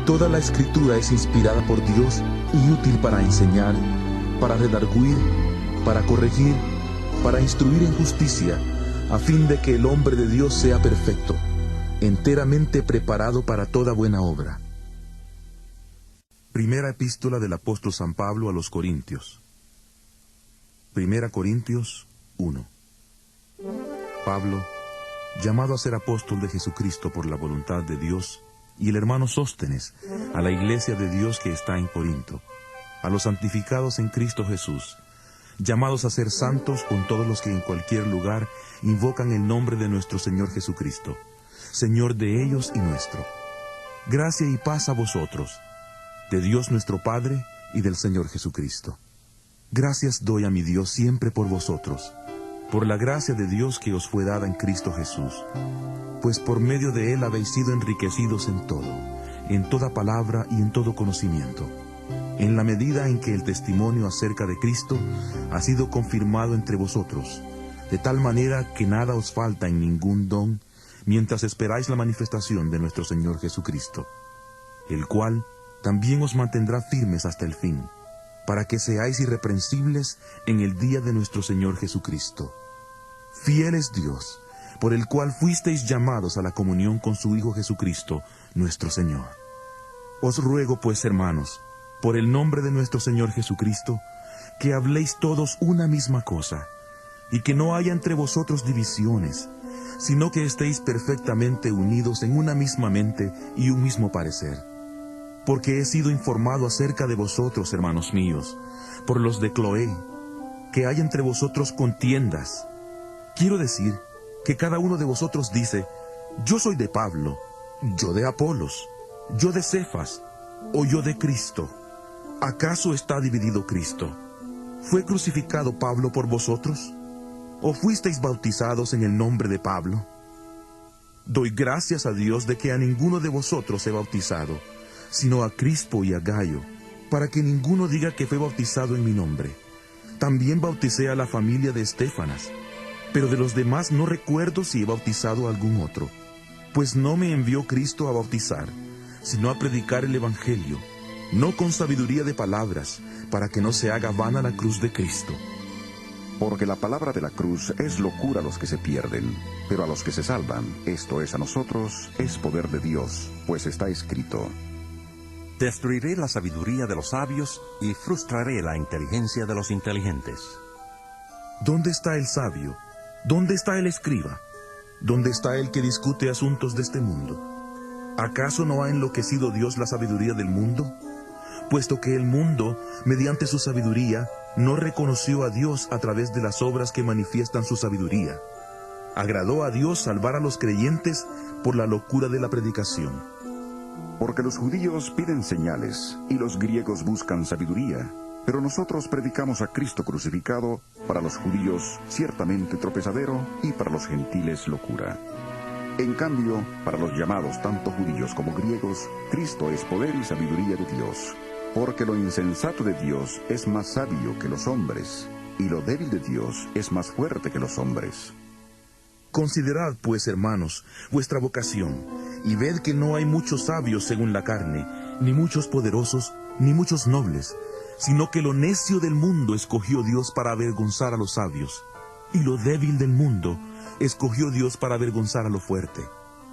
Toda la Escritura es inspirada por Dios y útil para enseñar, para redarguir, para corregir, para instruir en justicia, a fin de que el hombre de Dios sea perfecto, enteramente preparado para toda buena obra. Primera epístola del apóstol San Pablo a los Corintios. Primera Corintios 1. Pablo, llamado a ser apóstol de Jesucristo por la voluntad de Dios, y el hermano Sóstenes, a la iglesia de Dios que está en Corinto, a los santificados en Cristo Jesús, llamados a ser santos con todos los que en cualquier lugar invocan el nombre de nuestro Señor Jesucristo, Señor de ellos y nuestro. Gracia y paz a vosotros, de Dios nuestro Padre y del Señor Jesucristo. Gracias doy a mi Dios siempre por vosotros, por la gracia de Dios que os fue dada en Cristo Jesús, pues por medio de Él habéis sido enriquecidos en todo, en toda palabra y en todo conocimiento, en la medida en que el testimonio acerca de Cristo ha sido confirmado entre vosotros, de tal manera que nada os falta en ningún don, mientras esperáis la manifestación de nuestro Señor Jesucristo, el cual también os mantendrá firmes hasta el fin, para que seáis irreprensibles en el día de nuestro Señor Jesucristo. Fiel es Dios, por el cual fuisteis llamados a la comunión con su Hijo Jesucristo, nuestro Señor. Os ruego, pues, hermanos, por el nombre de nuestro Señor Jesucristo, que habléis todos una misma cosa, y que no haya entre vosotros divisiones, sino que estéis perfectamente unidos en una misma mente y un mismo parecer. Porque he sido informado acerca de vosotros, hermanos míos, por los de Cloé, que hay entre vosotros contiendas. Quiero decir que cada uno de vosotros dice, yo soy de Pablo, yo de Apolos, yo de Cefas, o yo de Cristo. ¿Acaso está dividido Cristo? ¿Fue crucificado Pablo por vosotros? ¿O fuisteis bautizados en el nombre de Pablo? Doy gracias a Dios de que a ninguno de vosotros he bautizado, sino a Crispo y a Gayo, para que ninguno diga que fue bautizado en mi nombre. También bauticé a la familia de Estéfanas, pero de los demás no recuerdo si he bautizado a algún otro, pues no me envió Cristo a bautizar, sino a predicar el Evangelio, no con sabiduría de palabras, para que no se haga vana la cruz de Cristo. Porque la palabra de la cruz es locura a los que se pierden, pero a los que se salvan, esto es a nosotros, es poder de Dios, pues está escrito: Destruiré la sabiduría de los sabios y frustraré la inteligencia de los inteligentes. ¿Dónde está el sabio? ¿Dónde está el escriba? ¿Dónde está el que discute asuntos de este mundo? ¿Acaso no ha enloquecido Dios la sabiduría del mundo? Puesto que el mundo, mediante su sabiduría, no reconoció a Dios a través de las obras que manifiestan su sabiduría. Agradó a Dios salvar a los creyentes por la locura de la predicación. Porque los judíos piden señales, y los griegos buscan sabiduría, pero nosotros predicamos a Cristo crucificado, para los judíos ciertamente tropezadero, y para los gentiles locura. En cambio, para los llamados tanto judíos como griegos, Cristo es poder y sabiduría de Dios. Porque lo insensato de Dios es más sabio que los hombres, y lo débil de Dios es más fuerte que los hombres. Considerad, pues, hermanos, vuestra vocación, y ved que no hay muchos sabios según la carne, ni muchos poderosos, ni muchos nobles, sino que lo necio del mundo escogió Dios para avergonzar a los sabios, y lo débil del mundo escogió Dios para avergonzar a lo fuerte,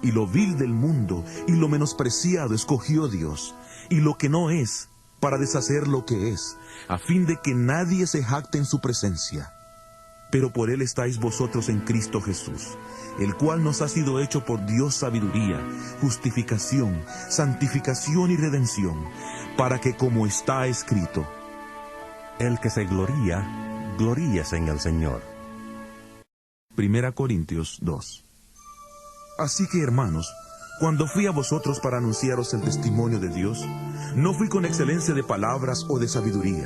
y lo vil del mundo y lo menospreciado escogió Dios, y lo que no es, para deshacer lo que es, a fin de que nadie se jacte en su presencia. Pero por él estáis vosotros en Cristo Jesús, el cual nos ha sido hecho por Dios sabiduría, justificación, santificación y redención, para que, como está escrito: El que se gloría, gloríese en el Señor. Primera Corintios 2. Así que, hermanos, cuando fui a vosotros para anunciaros el testimonio de Dios, no fui con excelencia de palabras o de sabiduría,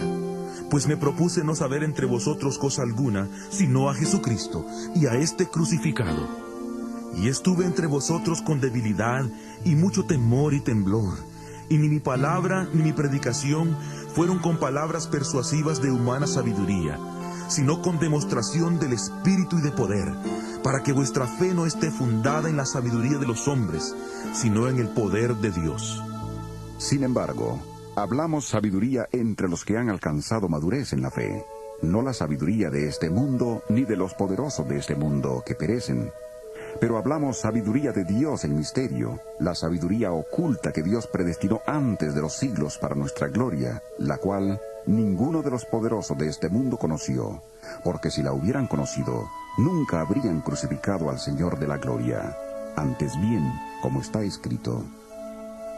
pues me propuse no saber entre vosotros cosa alguna, sino a Jesucristo y a este crucificado. Y estuve entre vosotros con debilidad y mucho temor y temblor, y ni mi palabra ni mi predicación fueron con palabras persuasivas de humana sabiduría, sino con demostración del Espíritu y de poder, para que vuestra fe no esté fundada en la sabiduría de los hombres, sino en el poder de Dios. Sin embargo, hablamos sabiduría entre los que han alcanzado madurez en la fe, no la sabiduría de este mundo ni de los poderosos de este mundo que perecen. Pero hablamos sabiduría de Dios en misterio, la sabiduría oculta que Dios predestinó antes de los siglos para nuestra gloria, la cual ninguno de los poderosos de este mundo conoció, porque si la hubieran conocido, nunca habrían crucificado al Señor de la gloria. Antes bien, como está escrito: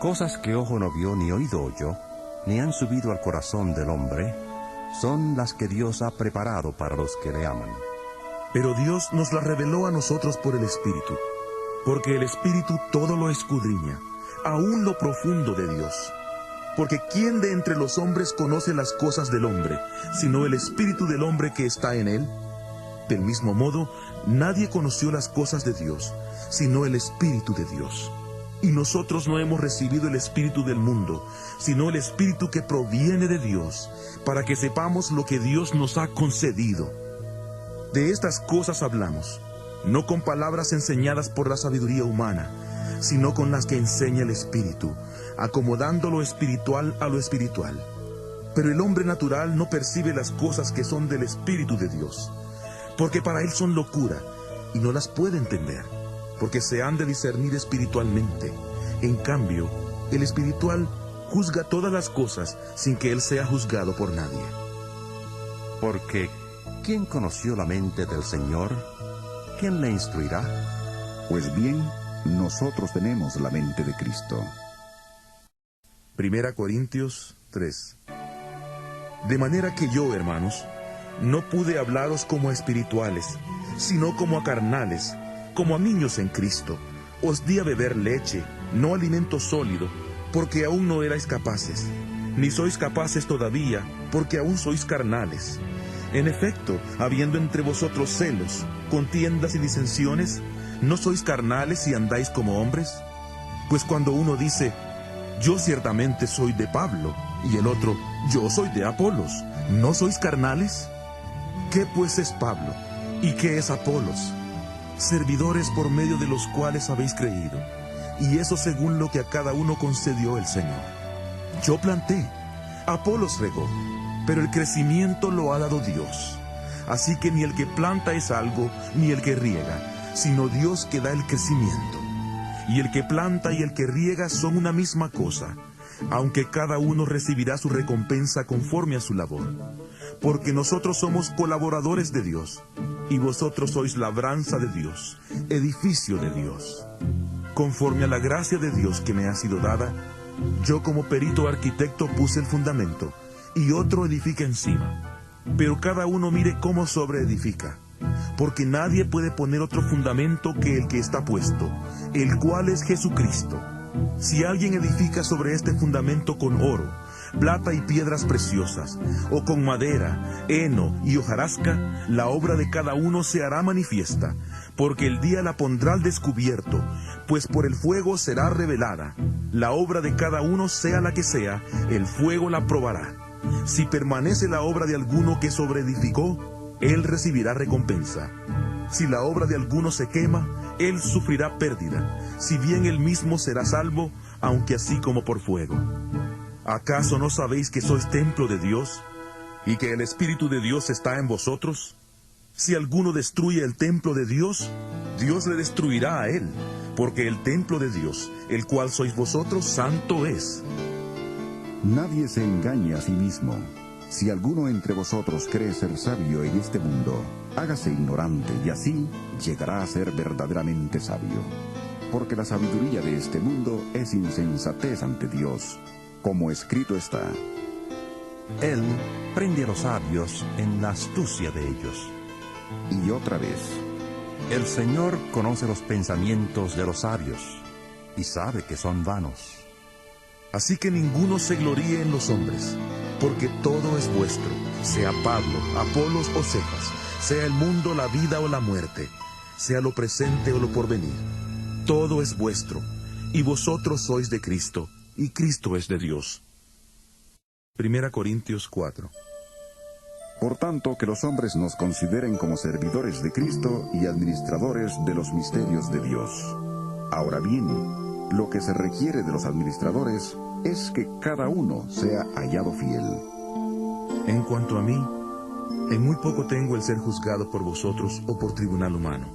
Cosas que ojo no vio ni oído oyó, ni han subido al corazón del hombre, son las que Dios ha preparado para los que le aman. Pero Dios nos la reveló a nosotros por el Espíritu, porque el Espíritu todo lo escudriña, aún lo profundo de Dios. Porque ¿quién de entre los hombres conoce las cosas del hombre, sino el Espíritu del hombre que está en él? Del mismo modo, nadie conoció las cosas de Dios, sino el Espíritu de Dios. Y nosotros no hemos recibido el Espíritu del mundo, sino el Espíritu que proviene de Dios, para que sepamos lo que Dios nos ha concedido. De estas cosas hablamos, no con palabras enseñadas por la sabiduría humana, sino con las que enseña el Espíritu, acomodando lo espiritual a lo espiritual. Pero el hombre natural no percibe las cosas que son del Espíritu de Dios, porque para él son locura, y no las puede entender, porque se han de discernir espiritualmente. En cambio, el espiritual juzga todas las cosas sin que él sea juzgado por nadie. Porque ¿quién conoció la mente del Señor? ¿Quién le instruirá? Pues bien, nosotros tenemos la mente de Cristo. 1 Corintios 3. De manera que yo, hermanos, no pude hablaros como a espirituales, sino como a carnales, como a niños en Cristo. Os di a beber leche, no alimento sólido, porque aún no erais capaces, ni sois capaces todavía, porque aún sois carnales. En efecto, habiendo entre vosotros celos, contiendas y disensiones, ¿no sois carnales y andáis como hombres? Pues cuando uno dice, yo ciertamente soy de Pablo, y el otro, yo soy de Apolos, ¿no sois carnales? ¿Qué pues es Pablo? ¿Y qué es Apolos? Servidores por medio de los cuales habéis creído, y eso según lo que a cada uno concedió el Señor. Yo planté, Apolos regó, pero el crecimiento lo ha dado Dios. Así que ni el que planta es algo, ni el que riega, sino Dios que da el crecimiento. Y el que planta y el que riega son una misma cosa, aunque cada uno recibirá su recompensa conforme a su labor. Porque nosotros somos colaboradores de Dios, y vosotros sois labranza de Dios, edificio de Dios. Conforme a la gracia de Dios que me ha sido dada, yo como perito arquitecto puse el fundamento, y otro edifica encima. Pero cada uno mire cómo sobreedifica, porque nadie puede poner otro fundamento que el que está puesto, el cual es Jesucristo. Si alguien edifica sobre este fundamento con oro, plata y piedras preciosas, o con madera, heno y hojarasca, la obra de cada uno se hará manifiesta, porque el día la pondrá al descubierto, pues por el fuego será revelada. La obra de cada uno, sea la que sea, el fuego la probará. Si permanece la obra de alguno que sobreedificó, él recibirá recompensa. Si la obra de alguno se quema, él sufrirá pérdida, si bien él mismo será salvo, aunque así como por fuego. ¿Acaso no sabéis que sois templo de Dios, y que el Espíritu de Dios está en vosotros? Si alguno destruye el templo de Dios, Dios le destruirá a él, porque el templo de Dios, el cual sois vosotros, santo es. Nadie se engañe a sí mismo. Si alguno entre vosotros cree ser sabio en este mundo, hágase ignorante y así llegará a ser verdaderamente sabio. Porque la sabiduría de este mundo es insensatez ante Dios, como escrito está: Él prende a los sabios en la astucia de ellos. Y otra vez: El Señor conoce los pensamientos de los sabios, y sabe que son vanos. Así que ninguno se gloríe en los hombres, porque todo es vuestro, sea Pablo, Apolos o Cefas, sea el mundo, la vida o la muerte, sea lo presente o lo porvenir. Todo es vuestro, y vosotros sois de Cristo, y Cristo es de Dios. 1 Corintios 4. Por tanto, que los hombres nos consideren como servidores de Cristo y administradores de los misterios de Dios. Ahora bien, Lo que se requiere de los administradores es que cada uno sea hallado fiel. En cuanto a mí, en muy poco tengo el ser juzgado por vosotros o por tribunal humano.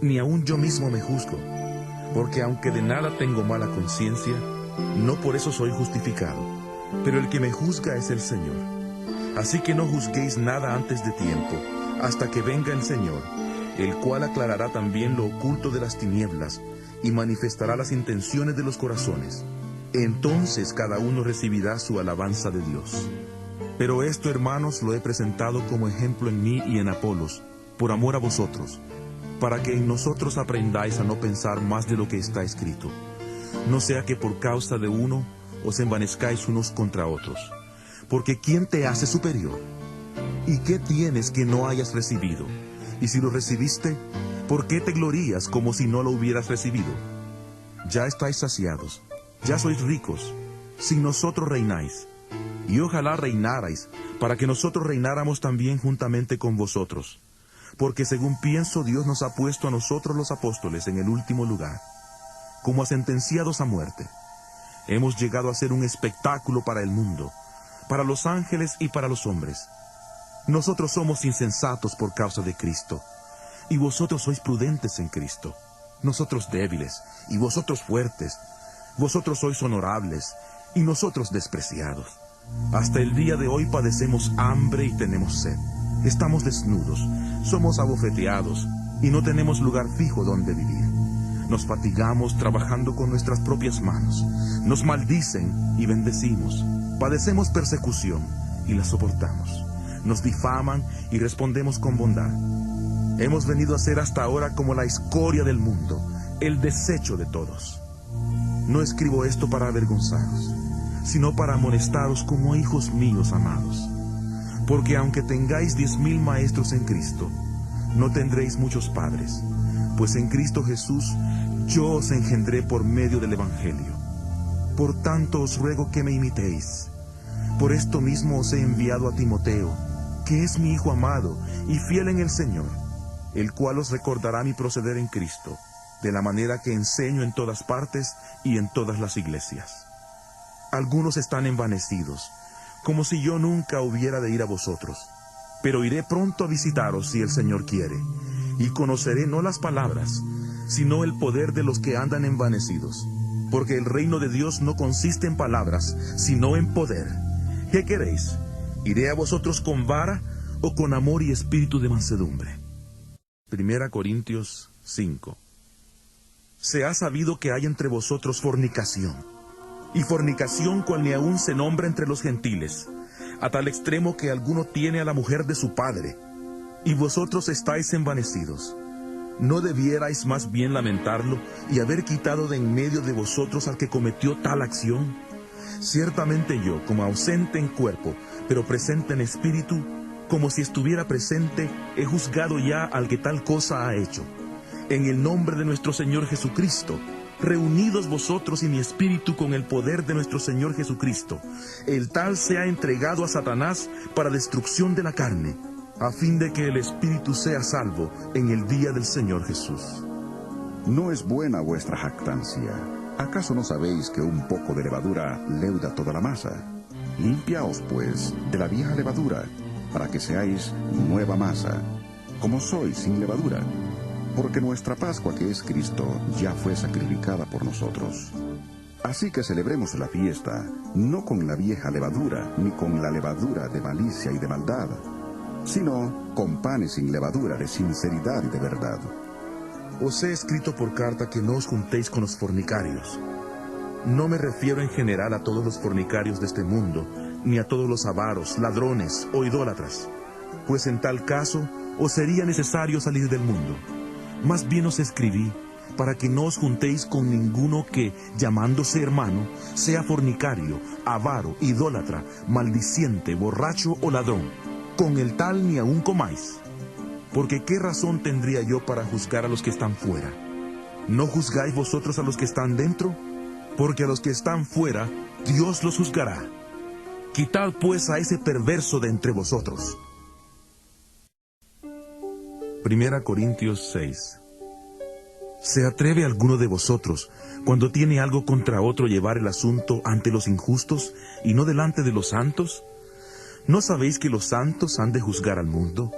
Ni aun yo mismo me juzgo, porque aunque de nada tengo mala conciencia, no por eso soy justificado, pero el que me juzga es el Señor. Así que no juzguéis nada antes de tiempo, hasta que venga el Señor, el cual aclarará también lo oculto de las tinieblas y manifestará las intenciones de los corazones. Entonces cada uno recibirá su alabanza de Dios. Pero esto, hermanos, lo he presentado como ejemplo en mí y en Apolos, por amor a vosotros, para que en nosotros aprendáis a no pensar más de lo que está escrito. No sea que por causa de uno os envanezcáis unos contra otros. Porque ¿quién te hace superior? ¿Y qué tienes que no hayas recibido? Y si lo recibiste, ¿por qué te glorías como si no lo hubieras recibido? Ya estáis saciados, ya sois ricos, sin nosotros reináis. Y ojalá reinarais, para que nosotros reináramos también juntamente con vosotros. Porque según pienso, Dios nos ha puesto a nosotros los apóstoles en el último lugar, como a sentenciados a muerte. Hemos llegado a ser un espectáculo para el mundo, para los ángeles y para los hombres. Nosotros somos insensatos por causa de Cristo, y vosotros sois prudentes en Cristo. Nosotros débiles, y vosotros fuertes. Vosotros sois honorables, y nosotros despreciados. Hasta el día de hoy padecemos hambre y tenemos sed. Estamos desnudos, somos abofeteados, y no tenemos lugar fijo donde vivir. Nos fatigamos trabajando con nuestras propias manos. Nos maldicen y bendecimos. Padecemos persecución y la soportamos. Nos difaman y respondemos con bondad. Hemos venido a ser hasta ahora como la escoria del mundo, el desecho de todos. No escribo esto para avergonzaros, sino para amonestaros como hijos míos amados. Porque aunque tengáis 10,000 maestros en Cristo, no tendréis muchos padres, pues en Cristo Jesús yo os engendré por medio del Evangelio. Por tanto os ruego que me imitéis. Por esto mismo os he enviado a Timoteo, que es mi hijo amado y fiel en el Señor, el cual os recordará mi proceder en Cristo, de la manera que enseño en todas partes y en todas las iglesias. Algunos están envanecidos, como si yo nunca hubiera de ir a vosotros, pero iré pronto a visitaros si el Señor quiere, y conoceré no las palabras, sino el poder de los que andan envanecidos, porque el reino de Dios no consiste en palabras, sino en poder. ¿Qué queréis? ¿Iré a vosotros con vara o con amor y espíritu de mansedumbre? 1 Corintios 5. Se ha sabido que hay entre vosotros fornicación, y fornicación cual ni aun se nombra entre los gentiles, a tal extremo que alguno tiene a la mujer de su padre, y vosotros estáis envanecidos. ¿No debierais más bien lamentarlo y haber quitado de en medio de vosotros al que cometió tal acción? Ciertamente yo, como ausente en cuerpo, pero presente en espíritu, como si estuviera presente, he juzgado ya al que tal cosa ha hecho. En el nombre de nuestro Señor Jesucristo, reunidos vosotros y mi espíritu con el poder de nuestro Señor Jesucristo, el tal sea entregado a Satanás para destrucción de la carne, a fin de que el espíritu sea salvo en el día del Señor Jesús. No es buena vuestra jactancia. ¿Acaso no sabéis que un poco de levadura leuda toda la masa? Limpiaos, pues, de la vieja levadura, para que seáis nueva masa, como sois sin levadura. Porque nuestra Pascua, que es Cristo, ya fue sacrificada por nosotros. Así que celebremos la fiesta, no con la vieja levadura, ni con la levadura de malicia y de maldad, sino con panes sin levadura de sinceridad y de verdad. Os he escrito por carta que no os juntéis con los fornicarios. No me refiero en general a todos los fornicarios de este mundo, ni a todos los avaros, ladrones o idólatras, pues en tal caso os sería necesario salir del mundo. Más bien os escribí para que no os juntéis con ninguno que, llamándose hermano, sea fornicario, avaro, idólatra, maldiciente, borracho o ladrón. Con el tal ni aun comáis. Porque ¿qué razón tendría yo para juzgar a los que están fuera? ¿No juzgáis vosotros a los que están dentro? Porque a los que están fuera, Dios los juzgará. Quitad pues a ese perverso de entre vosotros. 1 Corintios 6. ¿Se atreve alguno de vosotros, cuando tiene algo contra otro, llevar el asunto ante los injustos y no delante de los santos? ¿No sabéis que los santos han de juzgar al mundo?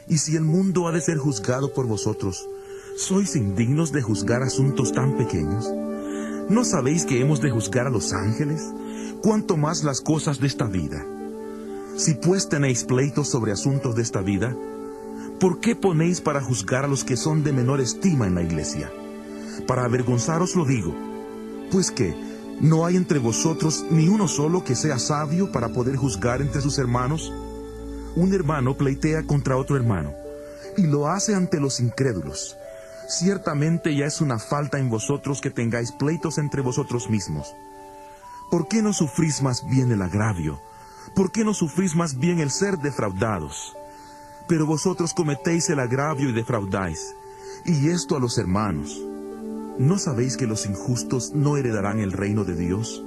Y si el mundo ha de ser juzgado por vosotros, ¿sois indignos de juzgar asuntos tan pequeños? ¿No sabéis que hemos de juzgar a los ángeles? ¿Cuánto más las cosas de esta vida? Si pues tenéis pleitos sobre asuntos de esta vida, ¿por qué ponéis para juzgar a los que son de menor estima en la iglesia? Para avergonzaros lo digo, pues que ¿no hay entre vosotros ni uno solo que sea sabio para poder juzgar entre sus hermanos? Un hermano pleitea contra otro hermano, y lo hace ante los incrédulos. Ciertamente ya es una falta en vosotros que tengáis pleitos entre vosotros mismos. ¿Por qué no sufrís más bien el agravio? ¿Por qué no sufrís más bien el ser defraudados? Pero vosotros cometéis el agravio y defraudáis, y esto a los hermanos. ¿No sabéis que los injustos no heredarán el reino de Dios?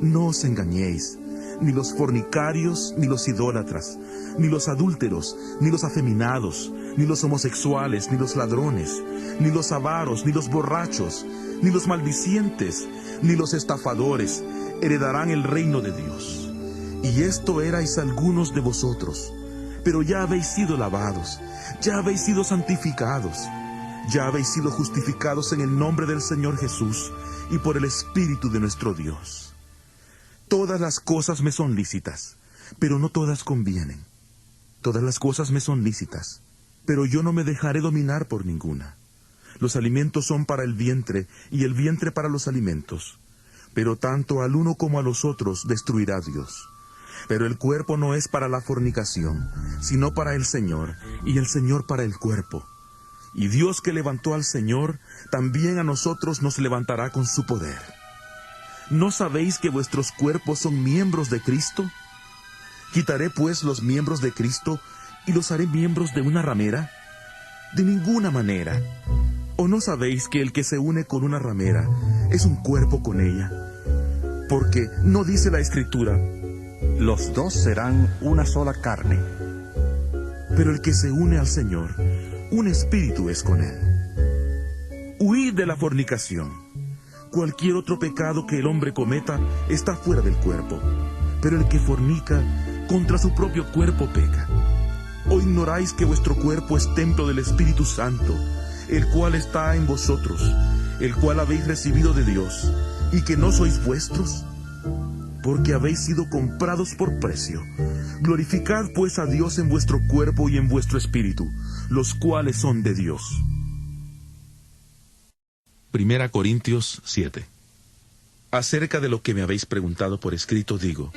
No os engañéis, ni los fornicarios, ni los idólatras, ni los adúlteros, ni los afeminados, ni los homosexuales, ni los ladrones, ni los avaros, ni los borrachos, ni los maldicientes, ni los estafadores heredarán el reino de Dios. Y esto erais algunos de vosotros, pero ya habéis sido lavados, ya habéis sido santificados, ya habéis sido justificados en el nombre del Señor Jesús y por el Espíritu de nuestro Dios. Todas las cosas me son lícitas, pero no todas convienen. Todas las cosas me son lícitas, pero yo no me dejaré dominar por ninguna. Los alimentos son para el vientre, y el vientre para los alimentos. Pero tanto al uno como a los otros destruirá Dios. Pero el cuerpo no es para la fornicación, sino para el Señor, y el Señor para el cuerpo. Y Dios que levantó al Señor, también a nosotros nos levantará con su poder. ¿No sabéis que vuestros cuerpos son miembros de Cristo? ¿Quitaré pues los miembros de Cristo y los haré miembros de una ramera? De ninguna manera. ¿O no sabéis que el que se une con una ramera es un cuerpo con ella? Porque ¿no dice la Escritura: los dos serán una sola carne? Pero el que se une al Señor, un espíritu es con él. Huid de la fornicación. Cualquier otro pecado que el hombre cometa está fuera del cuerpo, pero el que fornica contra su propio cuerpo peca. ¿O ignoráis que vuestro cuerpo es templo del Espíritu Santo, el cual está en vosotros, el cual habéis recibido de Dios, y que no sois vuestros? Porque habéis sido comprados por precio. Glorificad pues a Dios en vuestro cuerpo y en vuestro espíritu, los cuales son de Dios. 1 Corintios 7. Acerca de lo que me habéis preguntado por escrito digo: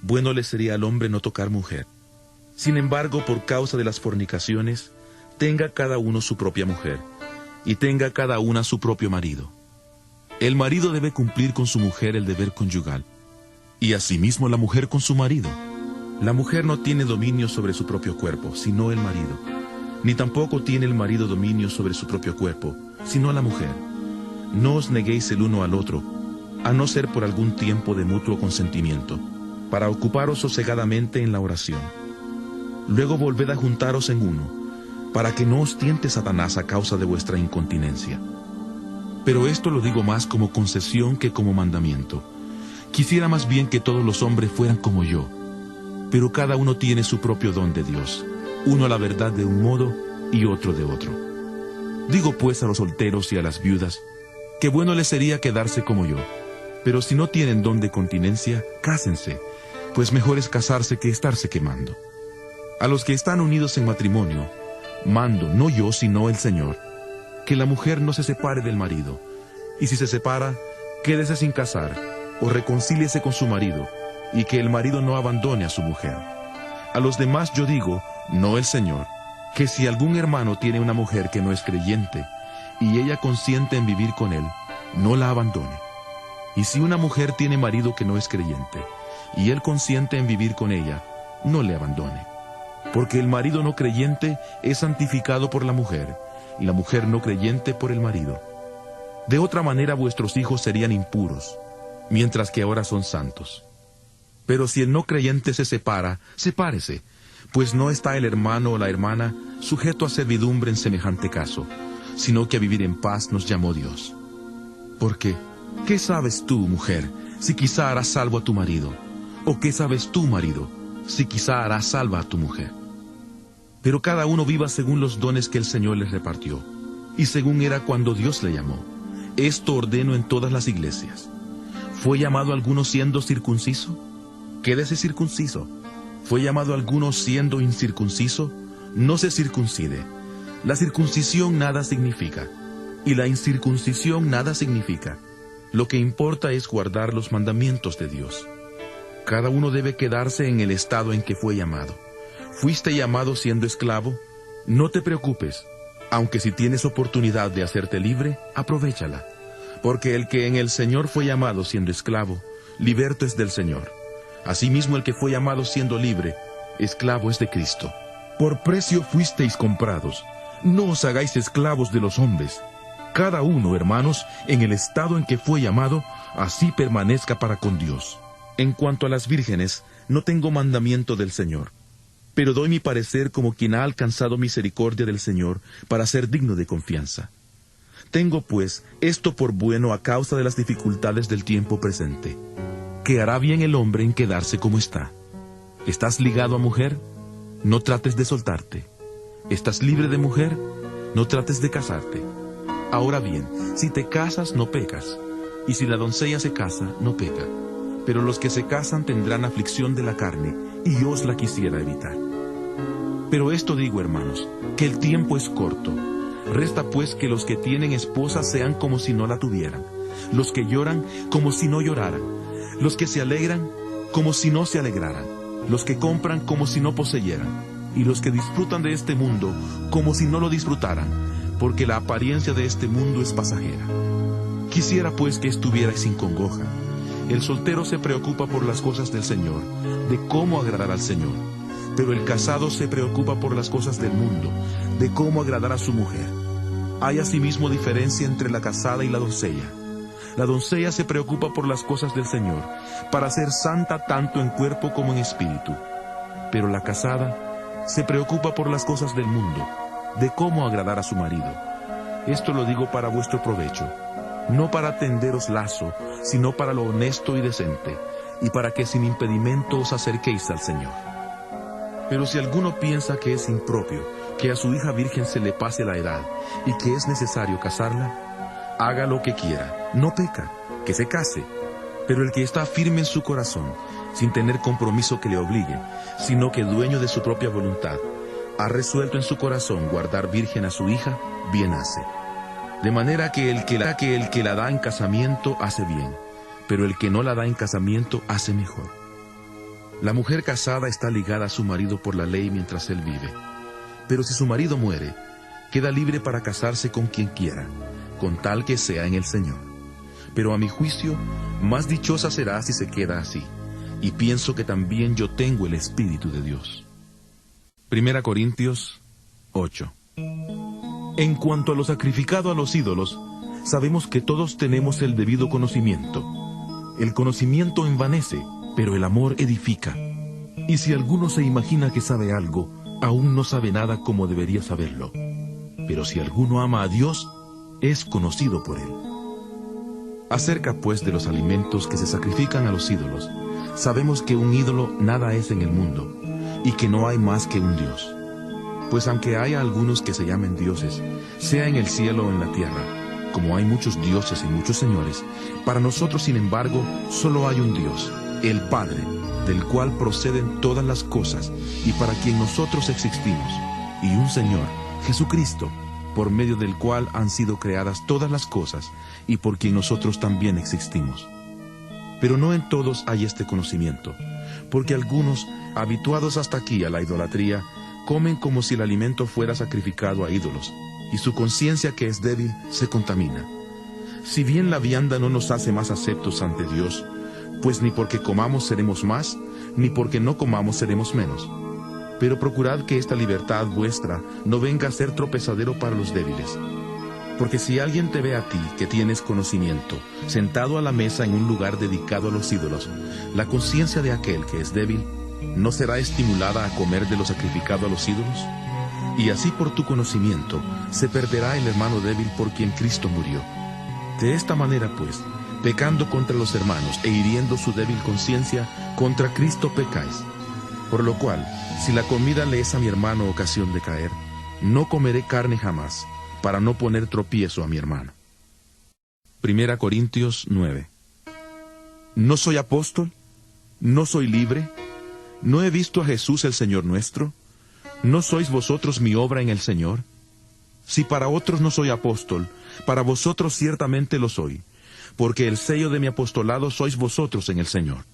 bueno le sería al hombre no tocar mujer. Sin embargo, por causa de las fornicaciones, tenga cada uno su propia mujer, y tenga cada una su propio marido. El marido debe cumplir con su mujer el deber conyugal, y asimismo la mujer con su marido. La mujer no tiene dominio sobre su propio cuerpo, sino el marido, ni tampoco tiene el marido dominio sobre su propio cuerpo, sino la mujer. No os neguéis el uno al otro, a no ser por algún tiempo de mutuo consentimiento, para ocuparos sosegadamente en la oración. Luego volved a juntaros en uno, para que no os tiente Satanás a causa de vuestra incontinencia. Pero esto lo digo más como concesión que como mandamiento. Quisiera más bien que todos los hombres fueran como yo, pero cada uno tiene su propio don de Dios, uno a la verdad de un modo y otro de otro. Digo pues a los solteros y a las viudas, que bueno les sería quedarse como yo, pero si no tienen don de continencia, cásense, pues mejor es casarse que estarse quemando. A los que están unidos en matrimonio, mando, no yo, sino el Señor, que la mujer no se separe del marido, y si se separa, quédese sin casar, o reconcíliese con su marido, y que el marido no abandone a su mujer. A los demás yo digo, no el Señor, que si algún hermano tiene una mujer que no es creyente, y ella consiente en vivir con él, no la abandone. Y si una mujer tiene marido que no es creyente, y él consiente en vivir con ella, no le abandone. Porque el marido no creyente es santificado por la mujer, y la mujer no creyente por el marido. De otra manera vuestros hijos serían impuros, mientras que ahora son santos. Pero si el no creyente se separa, sepárese, pues no está el hermano o la hermana sujeto a servidumbre en semejante caso, sino que a vivir en paz nos llamó Dios. Porque, ¿qué sabes tú, mujer, si quizá harás salvo a tu marido? ¿O qué sabes tú, marido, si quizá harás salva a tu mujer? Pero cada uno viva según los dones que el Señor les repartió, y según era cuando Dios le llamó. Esto ordeno en todas las iglesias. ¿Fue llamado alguno siendo circunciso? Quédese circunciso. ¿Fue llamado alguno siendo incircunciso? No se circuncide. La circuncisión nada significa, y la incircuncisión nada significa. Lo que importa es guardar los mandamientos de Dios. Cada uno debe quedarse en el estado en que fue llamado. ¿Fuiste llamado siendo esclavo? No te preocupes, aunque si tienes oportunidad de hacerte libre, aprovéchala. Porque el que en el Señor fue llamado siendo esclavo, liberto es del Señor. Asimismo el que fue llamado siendo libre, esclavo es de Cristo. Por precio fuisteis comprados. No os hagáis esclavos de los hombres. Cada uno, hermanos, en el estado en que fue llamado, así permanezca para con Dios. En cuanto a las vírgenes, no tengo mandamiento del Señor, pero doy mi parecer como quien ha alcanzado misericordia del Señor para ser digno de confianza. Tengo, pues, esto por bueno a causa de las dificultades del tiempo presente, que hará bien el hombre en quedarse como está. ¿Estás ligado a mujer? No trates de soltarte. ¿Estás libre de mujer? No trates de casarte. Ahora bien, si te casas, no pecas, y si la doncella se casa, no peca. Pero los que se casan tendrán aflicción de la carne, y yo os la quisiera evitar. Pero esto digo, hermanos, que el tiempo es corto. Resta pues que los que tienen esposa sean como si no la tuvieran, los que lloran como si no lloraran, los que se alegran como si no se alegraran, los que compran como si no poseyeran, y los que disfrutan de este mundo como si no lo disfrutaran, porque la apariencia de este mundo es pasajera. Quisiera pues que estuvierais sin congoja. El soltero se preocupa por las cosas del Señor, de cómo agradar al Señor. Pero el casado se preocupa por las cosas del mundo, de cómo agradar a su mujer. Hay asimismo diferencia entre la casada y la doncella. La doncella se preocupa por las cosas del Señor, para ser santa tanto en cuerpo como en espíritu. Pero la casada se preocupa por las cosas del mundo, de cómo agradar a su marido. Esto lo digo para vuestro provecho, no para tenderos lazo, sino para lo honesto y decente, y para que sin impedimento os acerquéis al Señor. Pero si alguno piensa que es impropio que a su hija virgen se le pase la edad, y que es necesario casarla, haga lo que quiera, no peca, que se case. Pero el que está firme en su corazón, sin tener compromiso que le obligue, sino que dueño de su propia voluntad, ha resuelto en su corazón guardar virgen a su hija, bien hace. De manera que el que la da en casamiento hace bien, pero el que no la da en casamiento hace mejor. La mujer casada está ligada a su marido por la ley mientras él vive. Pero si su marido muere, queda libre para casarse con quien quiera, con tal que sea en el Señor. Pero a mi juicio, más dichosa será si se queda así, y pienso que también yo tengo el Espíritu de Dios. 1 Corintios 8. En cuanto a lo sacrificado a los ídolos, sabemos que todos tenemos el debido conocimiento. El conocimiento envanece, pero el amor edifica. Y si alguno se imagina que sabe algo, aún no sabe nada como debería saberlo. Pero si alguno ama a Dios, es conocido por él. Acerca pues de los alimentos que se sacrifican a los ídolos, sabemos que un ídolo nada es en el mundo, y que no hay más que un Dios. Pues aunque haya algunos que se llamen dioses, sea en el cielo o en la tierra, como hay muchos dioses y muchos señores, para nosotros, sin embargo, solo hay un Dios, el Padre, del cual proceden todas las cosas, y para quien nosotros existimos, y un Señor, Jesucristo, por medio del cual han sido creadas todas las cosas, y por quien nosotros también existimos. Pero no en todos hay este conocimiento, porque algunos, habituados hasta aquí a la idolatría, comen como si el alimento fuera sacrificado a ídolos, y su conciencia, que es débil, se contamina. Si bien la vianda no nos hace más aceptos ante Dios, pues ni porque comamos seremos más, ni porque no comamos seremos menos. Pero procurad que esta libertad vuestra no venga a ser tropezadero para los débiles. Porque si alguien te ve a ti, que tienes conocimiento, sentado a la mesa en un lugar dedicado a los ídolos, la conciencia de aquel que es débil, ¿no será estimulada a comer de lo sacrificado a los ídolos? y así por tu conocimiento se perderá el hermano débil por quien Cristo murió. De esta manera, pues, pecando contra los hermanos e hiriendo su débil conciencia, contra Cristo pecáis. Por lo cual, si la comida le es a mi hermano ocasión de caer, no comeré carne jamás, para no poner tropiezo a mi hermano. 1 Corintios 9. ¿No soy apóstol? ¿No soy libre? ¿No he visto a Jesús el Señor nuestro? ¿No sois vosotros mi obra en el Señor? Si para otros no soy apóstol, para vosotros ciertamente lo soy, porque el sello de mi apostolado sois vosotros en el Señor.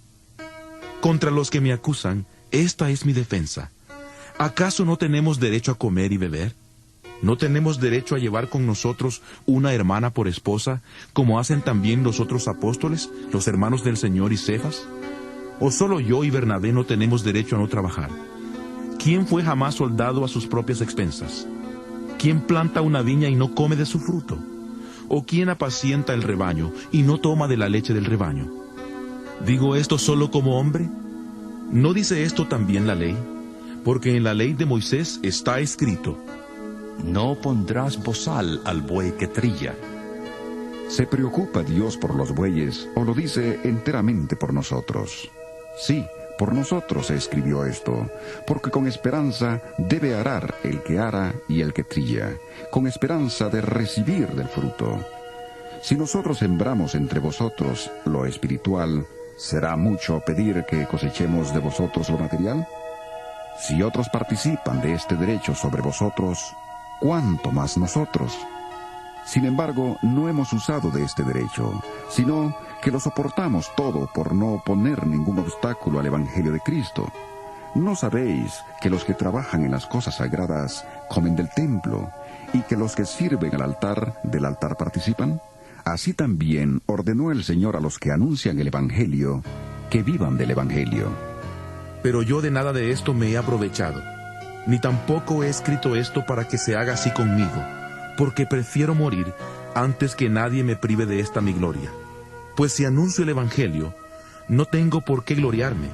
Contra los que me acusan, esta es mi defensa. ¿Acaso no tenemos derecho a comer y beber? ¿No tenemos derecho a llevar con nosotros una hermana por esposa, como hacen también los otros apóstoles, los hermanos del Señor y Cefas? ¿O solo yo y Bernabé no tenemos derecho a no trabajar? ¿Quién fue jamás soldado a sus propias expensas? ¿Quién planta una viña y no come de su fruto? ¿O quién apacienta el rebaño y no toma de la leche del rebaño? ¿Digo esto solo como hombre? ¿No dice esto también la ley? Porque en la ley de Moisés está escrito: no pondrás bozal al buey que trilla. ¿Se preocupa Dios por los bueyes o lo dice enteramente por nosotros? Sí, por nosotros se escribió esto, porque con esperanza debe arar el que ara y el que trilla, con esperanza de recibir del fruto. Si nosotros sembramos entre vosotros lo espiritual, ¿será mucho pedir que cosechemos de vosotros lo material? Si otros participan de este derecho sobre vosotros, ¿cuánto más nosotros? Sin embargo, no hemos usado de este derecho, sino que lo soportamos todo por no poner ningún obstáculo al Evangelio de Cristo. ¿No sabéis que los que trabajan en las cosas sagradas comen del templo, y que los que sirven al altar del altar participan? Así también ordenó el Señor a los que anuncian el Evangelio, que vivan del Evangelio. Pero yo de nada de esto me he aprovechado, ni tampoco he escrito esto para que se haga así conmigo, porque prefiero morir antes que nadie me prive de esta mi gloria. Pues si anuncio el Evangelio, no tengo por qué gloriarme,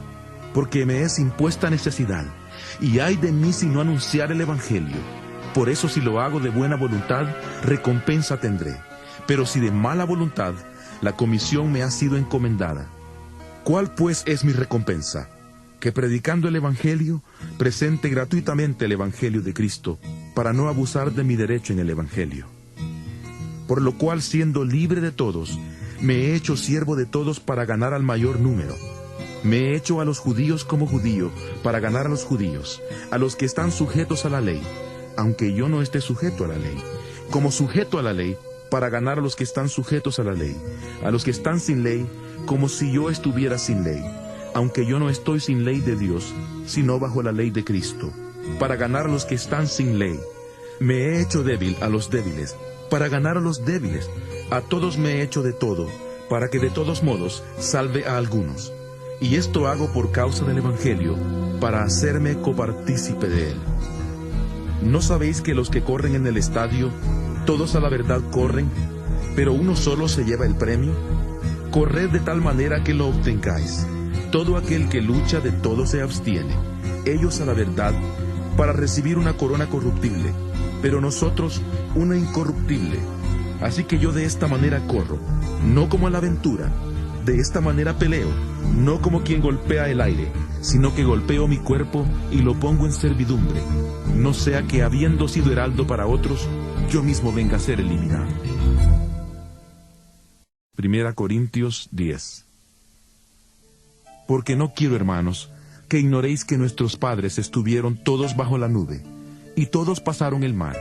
porque me es impuesta necesidad, y ay de mí si no anunciar el Evangelio. Por eso si lo hago de buena voluntad, recompensa tendré, pero si de mala voluntad, la comisión me ha sido encomendada. ¿Cuál pues es mi recompensa? Que predicando el Evangelio, presente gratuitamente el Evangelio de Cristo, para no abusar de mi derecho en el Evangelio. Por lo cual, siendo libre de todos, me he hecho siervo de todos para ganar al mayor número. Me he hecho a los judíos como judío, para ganar a los judíos, a los que están sujetos a la ley, aunque yo no esté sujeto a la ley, como sujeto a la ley, para ganar a los que están sujetos a la ley, a los que están sin ley, como si yo estuviera sin ley, aunque yo no estoy sin ley de Dios, sino bajo la ley de Cristo, para ganar a los que están sin ley. Me he hecho débil a los débiles, para ganar a los débiles. A todos me he hecho de todo, para que de todos modos salve a algunos. Y esto hago por causa del Evangelio, para hacerme copartícipe de él. ¿No sabéis que los que corren en el estadio, todos a la verdad corren, pero uno solo se lleva el premio? Corred de tal manera que lo obtengáis. Todo aquel que lucha de todo se abstiene, ellos a la verdad, para recibir una corona corruptible, pero nosotros una incorruptible. Así que yo de esta manera corro, no como a la aventura, de esta manera peleo, no como quien golpea el aire, sino que golpeo mi cuerpo y lo pongo en servidumbre, no sea que habiendo sido heraldo para otros, yo mismo venga a ser eliminado. 1 Corintios 10. Porque no quiero, hermanos, que ignoréis que nuestros padres estuvieron todos bajo la nube, y todos pasaron el mar,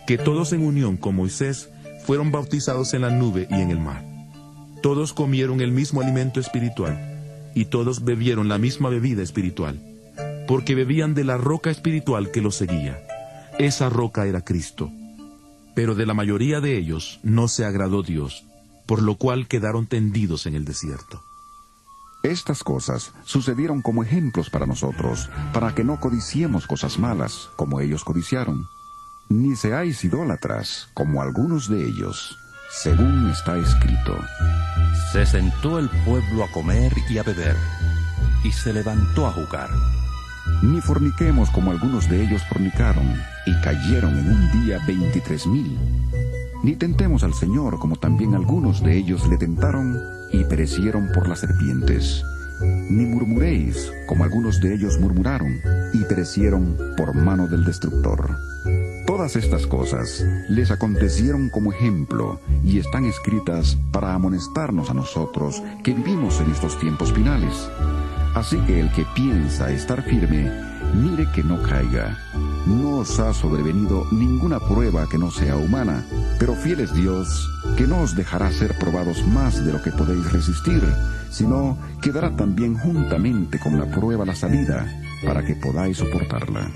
que todos en unión con Moisés fueron bautizados en la nube y en el mar. Todos comieron el mismo alimento espiritual, y todos bebieron la misma bebida espiritual, porque bebían de la roca espiritual que los seguía. Esa roca era Cristo. Pero de la mayoría de ellos no se agradó Dios, por lo cual quedaron tendidos en el desierto. Estas cosas sucedieron como ejemplos para nosotros, para que no codiciemos cosas malas, como ellos codiciaron. Ni seáis idólatras, como algunos de ellos, según está escrito. Se sentó el pueblo a comer y a beber, y se levantó a jugar. Ni forniquemos como algunos de ellos fornicaron, y cayeron en un día 23,000. Ni tentemos al Señor, como también algunos de ellos le tentaron y perecieron por las serpientes. Ni murmuréis, como algunos de ellos murmuraron y perecieron por mano del destructor. Todas estas cosas les acontecieron como ejemplo y están escritas para amonestarnos a nosotros que vivimos en estos tiempos finales. Así que el que piensa estar firme, mire que no caiga. No os ha sobrevenido ninguna prueba que no sea humana, pero fiel es Dios, que no os dejará ser probados más de lo que podéis resistir, sino que dará también juntamente con la prueba la salida, para que podáis soportarla.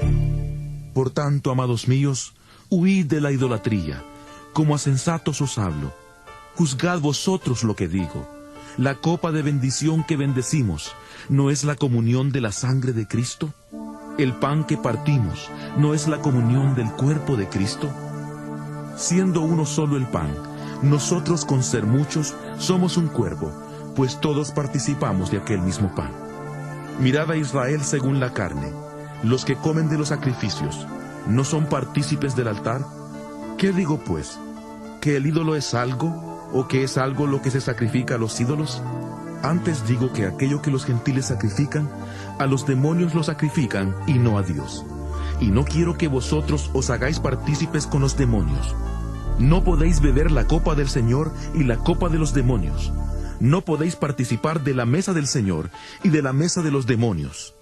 Por tanto, amados míos, huid de la idolatría. Como a sensatos os hablo. Juzgad vosotros lo que digo. La copa de bendición que bendecimos, ¿no es la comunión de la sangre de Cristo? El pan que partimos, ¿no es la comunión del cuerpo de Cristo? Siendo uno solo el pan, nosotros con ser muchos somos un cuerpo, pues todos participamos de aquel mismo pan. Mirad a Israel según la carne. Los que comen de los sacrificios, ¿no son partícipes del altar? ¿Qué digo pues? ¿Que el ídolo es algo, o que es algo lo que se sacrifica a los ídolos? Antes digo que aquello que los gentiles sacrifican, a los demonios lo sacrifican y no a Dios. Y no quiero que vosotros os hagáis partícipes con los demonios. No podéis beber la copa del Señor y la copa de los demonios. No podéis participar de la mesa del Señor y de la mesa de los demonios.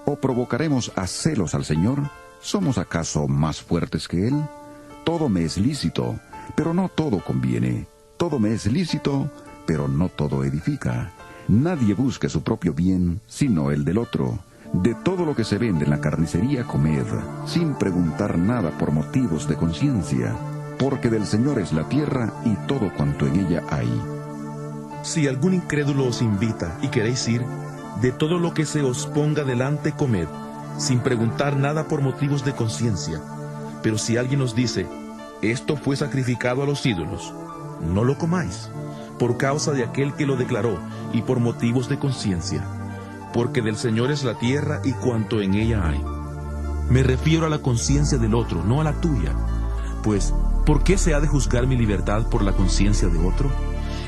¿O provocaremos a celos al Señor? ¿Somos acaso más fuertes que Él? Todo me es lícito, pero no todo conviene. Todo me es lícito, pero no todo edifica. Nadie busque su propio bien, sino el del otro. De todo lo que se vende en la carnicería comed, sin preguntar nada por motivos de conciencia, porque del Señor es la tierra y todo cuanto en ella hay. Si algún incrédulo os invita y queréis ir, de todo lo que se os ponga delante comed, sin preguntar nada por motivos de conciencia. Pero si alguien os dice, esto fue sacrificado a los ídolos, no lo comáis, por causa de aquel que lo declaró y por motivos de conciencia, porque del Señor es la tierra y cuanto en ella hay. Me refiero a la conciencia del otro, no a la tuya. Pues, ¿por qué se ha de juzgar mi libertad por la conciencia de otro?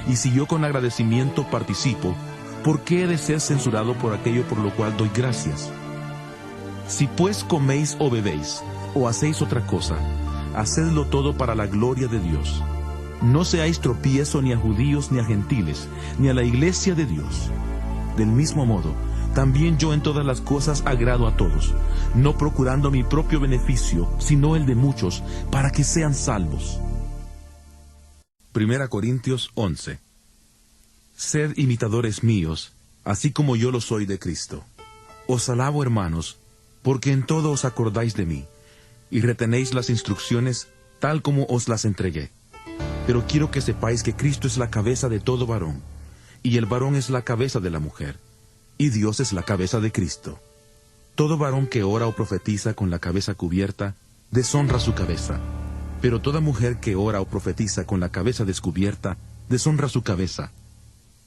Y si yo con agradecimiento participo, ¿por qué he de ser censurado por aquello por lo cual doy gracias? Si pues coméis o bebéis, o hacéis otra cosa, hacedlo todo para la gloria de Dios. No seáis tropiezo ni a judíos ni a gentiles, ni a la iglesia de Dios. Del mismo modo, también yo en todas las cosas agrado a todos, no procurando mi propio beneficio, sino el de muchos, para que sean salvos. 1 Corintios 11. Sed imitadores míos, así como yo lo soy de Cristo. Os alabo, hermanos, porque en todo os acordáis de mí, y retenéis las instrucciones tal como os las entregué. Pero quiero que sepáis que Cristo es la cabeza de todo varón, y el varón es la cabeza de la mujer, y Dios es la cabeza de Cristo. Todo varón que ora o profetiza con la cabeza cubierta, deshonra su cabeza, pero toda mujer que ora o profetiza con la cabeza descubierta, deshonra su cabeza,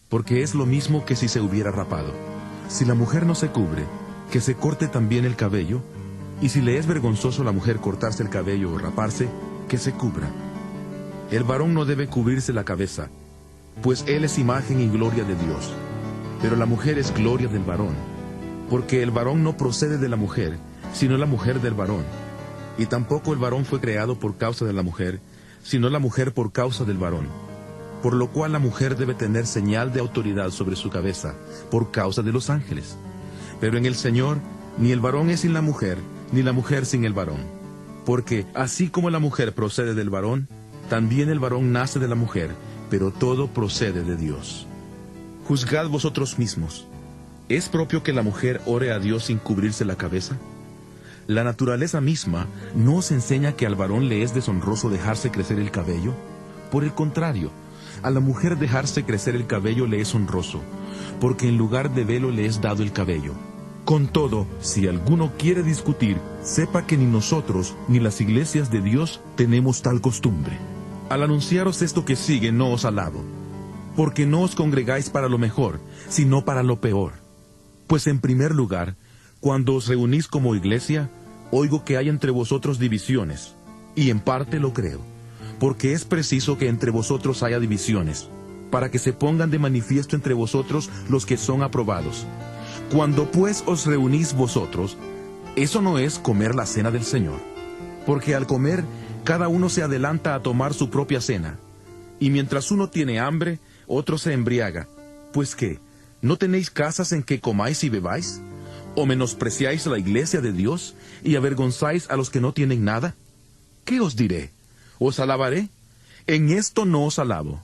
porque es lo mismo que si se hubiera rapado. Si la mujer no se cubre, que se corte también el cabello, y si le es vergonzoso a la mujer cortarse el cabello o raparse, que se cubra. El varón no debe cubrirse la cabeza, pues él es imagen y gloria de Dios, pero la mujer es gloria del varón, porque el varón no procede de la mujer, sino la mujer del varón, y tampoco el varón fue creado por causa de la mujer, sino la mujer por causa del varón. Por lo cual la mujer debe tener señal de autoridad sobre su cabeza, por causa de los ángeles. Pero en el Señor, ni el varón es sin la mujer, ni la mujer sin el varón. Porque así como la mujer procede del varón, también el varón nace de la mujer, pero todo procede de Dios. Juzgad vosotros mismos. ¿Es propio que la mujer ore a Dios sin cubrirse la cabeza? La naturaleza misma no os enseña que al varón le es deshonroso dejarse crecer el cabello. Por el contrario, a la mujer dejarse crecer el cabello le es honroso, porque en lugar de velo le es dado el cabello. Con todo, si alguno quiere discutir, sepa que ni nosotros ni las iglesias de Dios tenemos tal costumbre. Al anunciaros esto que sigue no os alabo, porque no os congregáis para lo mejor, sino para lo peor. Pues en primer lugar, cuando os reunís como iglesia, oigo que hay entre vosotros divisiones, y en parte lo creo, porque es preciso que entre vosotros haya divisiones, para que se pongan de manifiesto entre vosotros los que son aprobados. Cuando pues os reunís vosotros, eso no es comer la cena del Señor, porque al comer cada uno se adelanta a tomar su propia cena, y mientras uno tiene hambre, otro se embriaga. Pues ¿qué? ¿No tenéis casas en que comáis y bebáis? ¿O menospreciáis la iglesia de Dios y avergonzáis a los que no tienen nada? ¿Qué os diré? ¿Os alabaré? En esto no os alabo,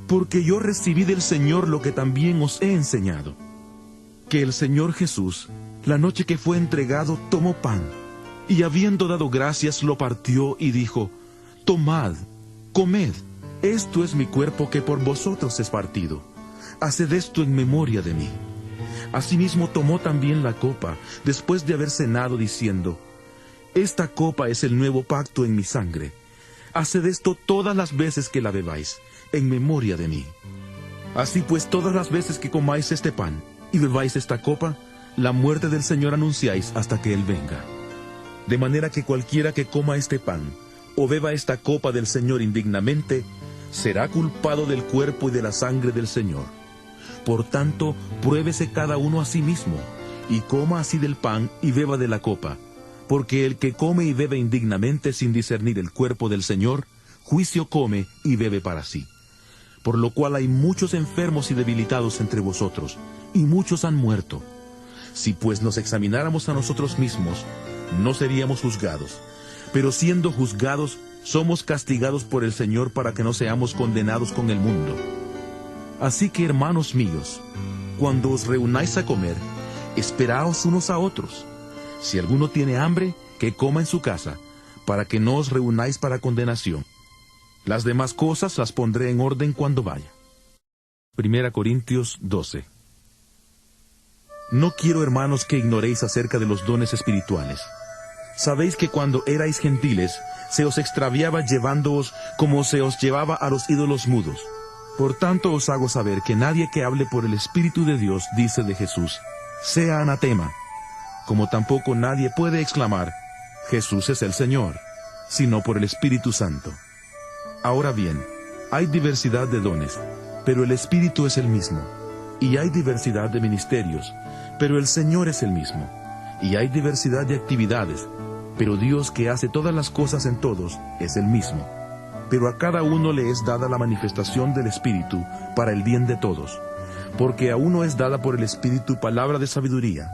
porque yo recibí del Señor lo que también os he enseñado, que el Señor Jesús, la noche que fue entregado, tomó pan, y habiendo dado gracias, lo partió y dijo: Tomad, comed, esto es mi cuerpo que por vosotros es partido. Haced esto en memoria de mí. Asimismo tomó también la copa, después de haber cenado, diciendo: Esta copa es el nuevo pacto en mi sangre. Haced esto todas las veces que la bebáis, en memoria de mí. Así pues, todas las veces que comáis este pan y bebáis esta copa, la muerte del Señor anunciáis hasta que Él venga. De manera que cualquiera que coma este pan o beba esta copa del Señor indignamente, será culpado del cuerpo y de la sangre del Señor. Por tanto, pruébese cada uno a sí mismo, y coma así del pan y beba de la copa, porque el que come y bebe indignamente sin discernir el cuerpo del Señor, juicio come y bebe para sí. Por lo cual hay muchos enfermos y debilitados entre vosotros, y muchos han muerto. Si pues nos examináramos a nosotros mismos, no seríamos juzgados, pero siendo juzgados, somos castigados por el Señor para que no seamos condenados con el mundo. Así que, hermanos míos, cuando os reunáis a comer, esperaos unos a otros. Si alguno tiene hambre, que coma en su casa, para que no os reunáis para condenación. Las demás cosas las pondré en orden cuando vaya. 1 Corintios 12. No quiero, hermanos, que ignoréis acerca de los dones espirituales. Sabéis que cuando erais gentiles, se os extraviaba llevándoos como se os llevaba a los ídolos mudos. Por tanto os hago saber que nadie que hable por el Espíritu de Dios dice de Jesús: sea anatema, como tampoco nadie puede exclamar: Jesús es el Señor, sino por el Espíritu Santo. Ahora bien, hay diversidad de dones, pero el Espíritu es el mismo. Y hay diversidad de ministerios, pero el Señor es el mismo. Y hay diversidad de actividades, pero Dios, que hace todas las cosas en todos, es el mismo. Pero a cada uno le es dada la manifestación del Espíritu para el bien de todos. Porque a uno es dada por el Espíritu palabra de sabiduría,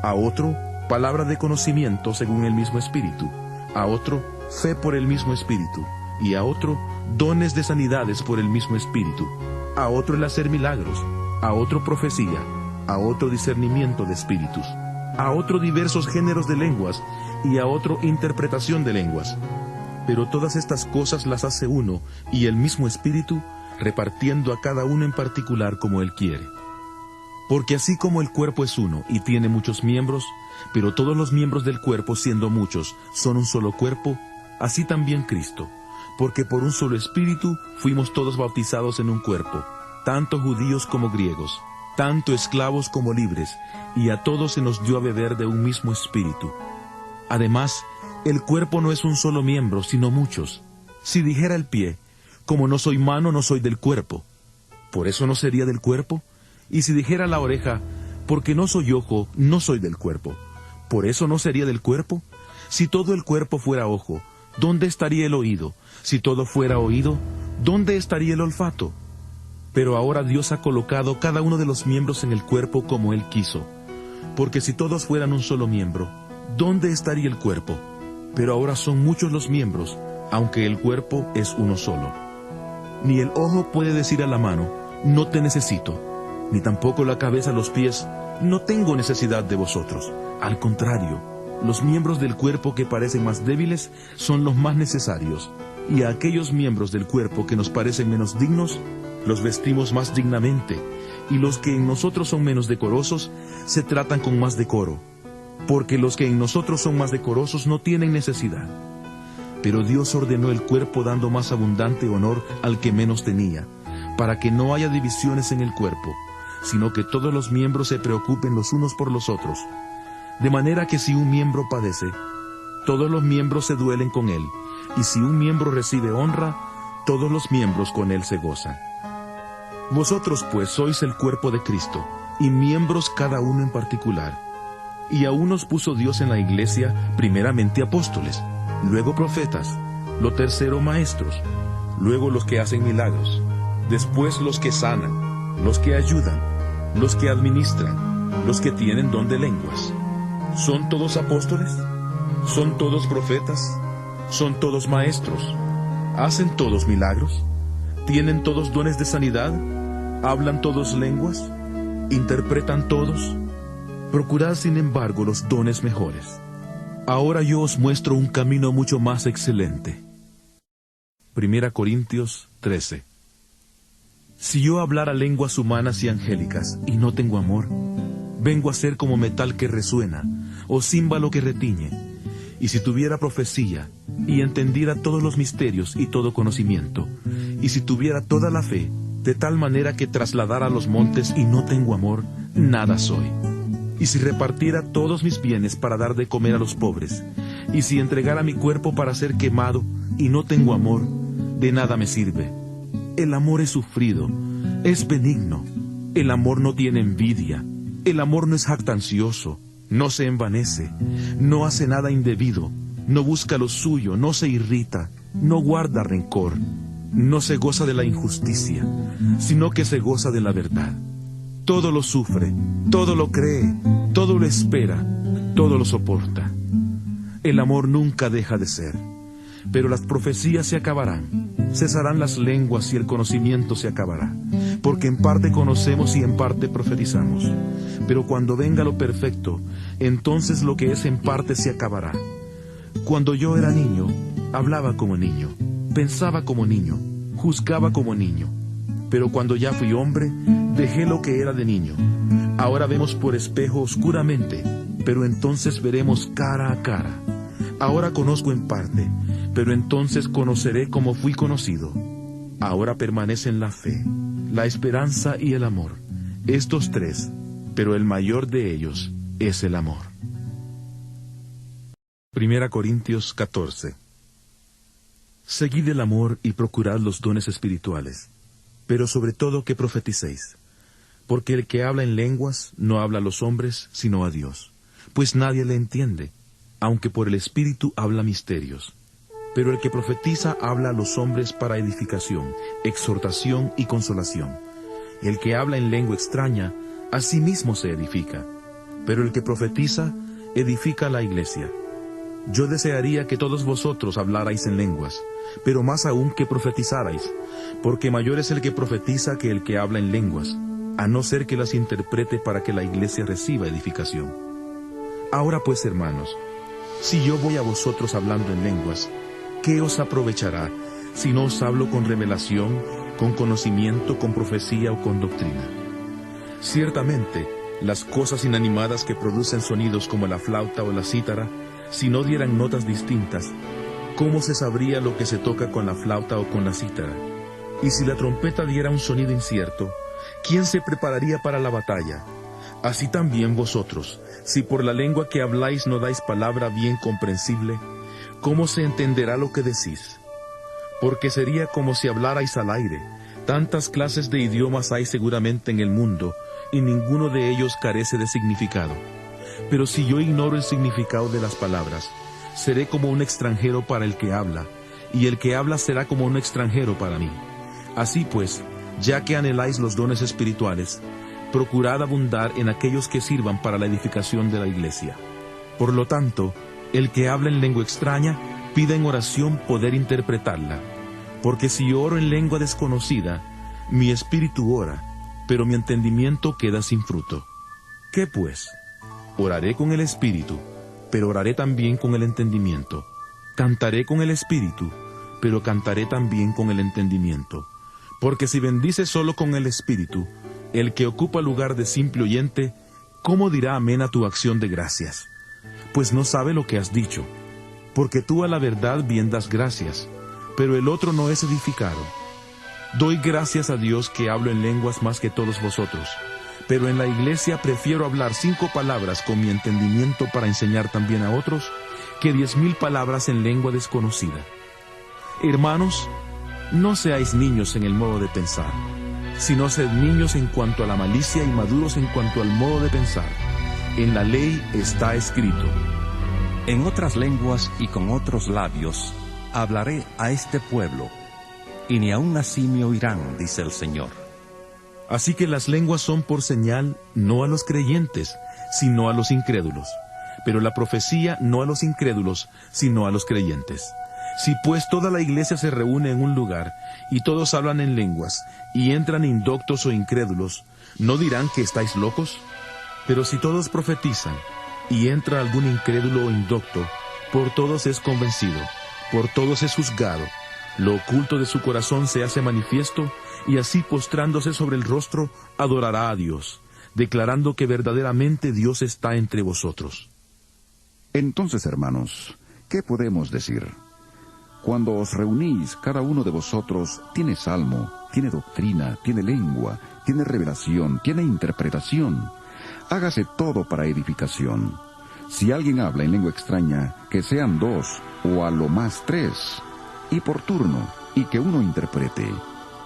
a otro palabra de conocimiento según el mismo Espíritu, a otro fe por el mismo Espíritu, y a otro dones de sanidades por el mismo Espíritu, a otro el hacer milagros, a otro profecía, a otro discernimiento de espíritus, a otro diversos géneros de lenguas, y a otro interpretación de lenguas. Pero todas estas cosas las hace uno y el mismo Espíritu, repartiendo a cada uno en particular como Él quiere. Porque así como el cuerpo es uno y tiene muchos miembros, pero todos los miembros del cuerpo, siendo muchos, son un solo cuerpo, así también Cristo. Porque por un solo Espíritu fuimos todos bautizados en un cuerpo, tanto judíos como griegos, tanto esclavos como libres, y a todos se nos dio a beber de un mismo Espíritu. Además, el cuerpo no es un solo miembro, sino muchos. Si dijera el pie: como no soy mano, no soy del cuerpo, ¿por eso no sería del cuerpo? Y si dijera la oreja: porque no soy ojo, no soy del cuerpo, ¿por eso no sería del cuerpo? Si todo el cuerpo fuera ojo, ¿dónde estaría el oído? Si todo fuera oído, ¿dónde estaría el olfato? Pero ahora Dios ha colocado cada uno de los miembros en el cuerpo como Él quiso. Porque si todos fueran un solo miembro, ¿dónde estaría el cuerpo? Pero ahora son muchos los miembros, aunque el cuerpo es uno solo. Ni el ojo puede decir a la mano: no te necesito, ni tampoco la cabeza a los pies: no tengo necesidad de vosotros. Al contrario, los miembros del cuerpo que parecen más débiles son los más necesarios, y a aquellos miembros del cuerpo que nos parecen menos dignos, los vestimos más dignamente, y los que en nosotros son menos decorosos, se tratan con más decoro, porque los que en nosotros son más decorosos no tienen necesidad. Pero Dios ordenó el cuerpo dando más abundante honor al que menos tenía, para que no haya divisiones en el cuerpo, sino que todos los miembros se preocupen los unos por los otros. De manera que si un miembro padece, todos los miembros se duelen con él, y si un miembro recibe honra, todos los miembros con él se gozan. Vosotros pues sois el cuerpo de Cristo, y miembros cada uno en particular. Y a unos puso Dios en la iglesia, primeramente apóstoles, luego profetas, lo tercero maestros, luego los que hacen milagros, después los que sanan, los que ayudan, los que administran, los que tienen don de lenguas. ¿Son todos apóstoles? ¿Son todos profetas? ¿Son todos maestros? ¿Hacen todos milagros? ¿Tienen todos dones de sanidad? ¿Hablan todos lenguas? ¿Interpretan todos? Procurad sin embargo los dones mejores. Ahora yo os muestro un camino mucho más excelente. 1 Corintios 13. Si yo hablara lenguas humanas y angélicas y no tengo amor, vengo a ser como metal que resuena, o címbalo que retiñe. Y si tuviera profecía, y entendiera todos los misterios y todo conocimiento, y si tuviera toda la fe, de tal manera que trasladara los montes y no tengo amor, nada soy. Y si repartiera todos mis bienes para dar de comer a los pobres, y si entregara mi cuerpo para ser quemado y no tengo amor, de nada me sirve. El amor es sufrido, es benigno, el amor no tiene envidia, el amor no es jactancioso, no se envanece, no hace nada indebido, no busca lo suyo, no se irrita, no guarda rencor, no se goza de la injusticia, sino que se goza de la verdad. Todo lo sufre, todo lo cree, todo lo espera, todo lo soporta. El amor nunca deja de ser, pero las profecías se acabarán, cesarán las lenguas y el conocimiento se acabará, porque en parte conocemos y en parte profetizamos. Pero cuando venga lo perfecto, entonces lo que es en parte se acabará. Cuando yo era niño, hablaba como niño, pensaba como niño, juzgaba como niño. Pero cuando ya fui hombre, dejé lo que era de niño. Ahora vemos por espejo oscuramente, pero entonces veremos cara a cara. Ahora conozco en parte, pero entonces conoceré como fui conocido. Ahora permanecen la fe, la esperanza y el amor, estos tres, pero el mayor de ellos es el amor. 1 Corintios 14. Seguid el amor y procurad los dones espirituales, pero sobre todo que profeticéis, porque el que habla en lenguas no habla a los hombres, sino a Dios, pues nadie le entiende, aunque por el Espíritu habla misterios. Pero el que profetiza habla a los hombres para edificación, exhortación y consolación. El que habla en lengua extraña, a sí mismo se edifica, pero el que profetiza, edifica a la iglesia. Yo desearía que todos vosotros hablarais en lenguas, pero más aún que profetizarais, porque mayor es el que profetiza que el que habla en lenguas, a no ser que las interprete para que la iglesia reciba edificación. Ahora pues, hermanos, si yo voy a vosotros hablando en lenguas, ¿qué os aprovechará si no os hablo con revelación, con conocimiento, con profecía o con doctrina? Ciertamente, las cosas inanimadas que producen sonidos como la flauta o la cítara, si no dieran notas distintas, ¿cómo se sabría lo que se toca con la flauta o con la cítara? Y si la trompeta diera un sonido incierto, ¿quién se prepararía para la batalla? Así también vosotros, si por la lengua que habláis no dais palabra bien comprensible, ¿cómo se entenderá lo que decís? Porque sería como si hablarais al aire. Tantas clases de idiomas hay seguramente en el mundo, y ninguno de ellos carece de significado. Pero si yo ignoro el significado de las palabras, seré como un extranjero para el que habla, y el que habla será como un extranjero para mí. Así pues, ya que anheláis los dones espirituales, procurad abundar en aquellos que sirvan para la edificación de la iglesia. Por lo tanto, el que habla en lengua extraña, pida en oración poder interpretarla. Porque si oro en lengua desconocida, mi espíritu ora, pero mi entendimiento queda sin fruto. ¿Qué pues? Oraré con el espíritu, pero oraré también con el entendimiento. Cantaré con el espíritu, pero cantaré también con el entendimiento. Porque si bendice solo con el espíritu, el que ocupa lugar de simple oyente, ¿cómo dirá amén a tu acción de gracias? Pues no sabe lo que has dicho. Porque tú a la verdad bien das gracias, pero el otro no es edificado. Doy gracias a Dios que hablo en lenguas más que todos vosotros, pero en la iglesia prefiero hablar 5 palabras con mi entendimiento para enseñar también a otros, que 10.000 palabras en lengua desconocida. Hermanos, no seáis niños en el modo de pensar, sino sed niños en cuanto a la malicia y maduros en cuanto al modo de pensar. En la ley está escrito: En otras lenguas y con otros labios hablaré a este pueblo, y ni aun así me oirán, dice el Señor. Así que las lenguas son por señal no a los creyentes, sino a los incrédulos, pero la profecía no a los incrédulos, sino a los creyentes. Si pues toda la iglesia se reúne en un lugar, y todos hablan en lenguas, y entran indoctos o incrédulos, ¿no dirán que estáis locos? Pero si todos profetizan, y entra algún incrédulo o indocto, por todos es convencido, por todos es juzgado, lo oculto de su corazón se hace manifiesto, y así postrándose sobre el rostro, adorará a Dios, declarando que verdaderamente Dios está entre vosotros. Entonces, hermanos, ¿qué podemos decir? Cuando os reunís, cada uno de vosotros tiene salmo, tiene doctrina, tiene lengua, tiene revelación, tiene interpretación. Hágase todo para edificación. Si alguien habla en lengua extraña, que sean 2, o a lo más 3, y por turno, y que uno interprete.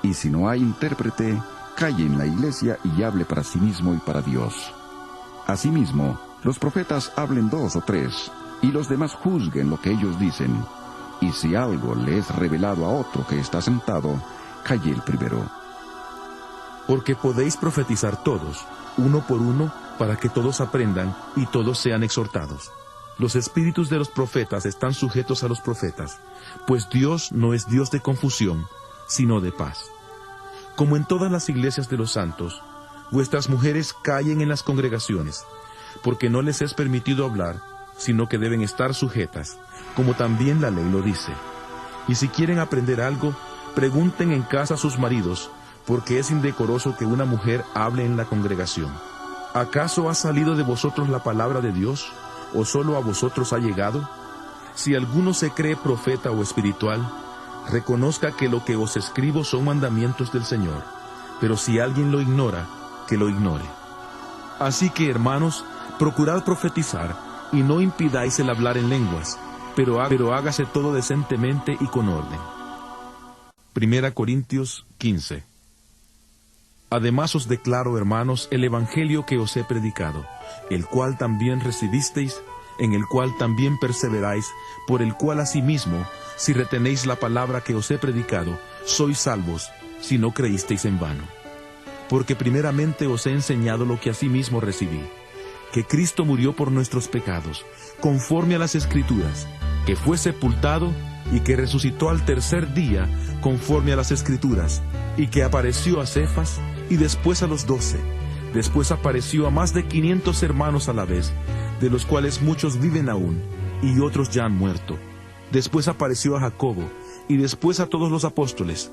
Y si no hay intérprete, calle en la iglesia y hable para sí mismo y para Dios. Asimismo, los profetas hablen 2 o 3, y los demás juzguen lo que ellos dicen. Y si algo le es revelado a otro que está sentado, calle el primero. Porque podéis profetizar todos, uno por uno, para que todos aprendan y todos sean exhortados. Los espíritus de los profetas están sujetos a los profetas, pues Dios no es Dios de confusión, sino de paz. Como en todas las iglesias de los santos, vuestras mujeres callen en las congregaciones, porque no les es permitido hablar, sino que deben estar sujetas, como también la ley lo dice. Y si quieren aprender algo, pregunten en casa a sus maridos, porque es indecoroso que una mujer hable en la congregación. ¿Acaso ha salido de vosotros la palabra de Dios, o solo a vosotros ha llegado? Si alguno se cree profeta o espiritual, reconozca que lo que os escribo son mandamientos del Señor, pero si alguien lo ignora, que lo ignore. Así que, hermanos, procurad profetizar, y no impidáis el hablar en lenguas, pero hágase todo decentemente y con orden. 1 Corintios 15. Además os declaro, hermanos, el evangelio que os he predicado, el cual también recibisteis, en el cual también perseveráis, por el cual asimismo, si retenéis la palabra que os he predicado, sois salvos, si no creísteis en vano. Porque primeramente os he enseñado lo que asimismo recibí, que Cristo murió por nuestros pecados, conforme a las Escrituras, que fue sepultado y que resucitó al tercer día, conforme a las Escrituras, y que apareció a Cefas y después a los 12. Después apareció a más de 500 hermanos a la vez, de los cuales muchos viven aún, y otros ya han muerto. Después apareció a Jacobo, y después a todos los apóstoles.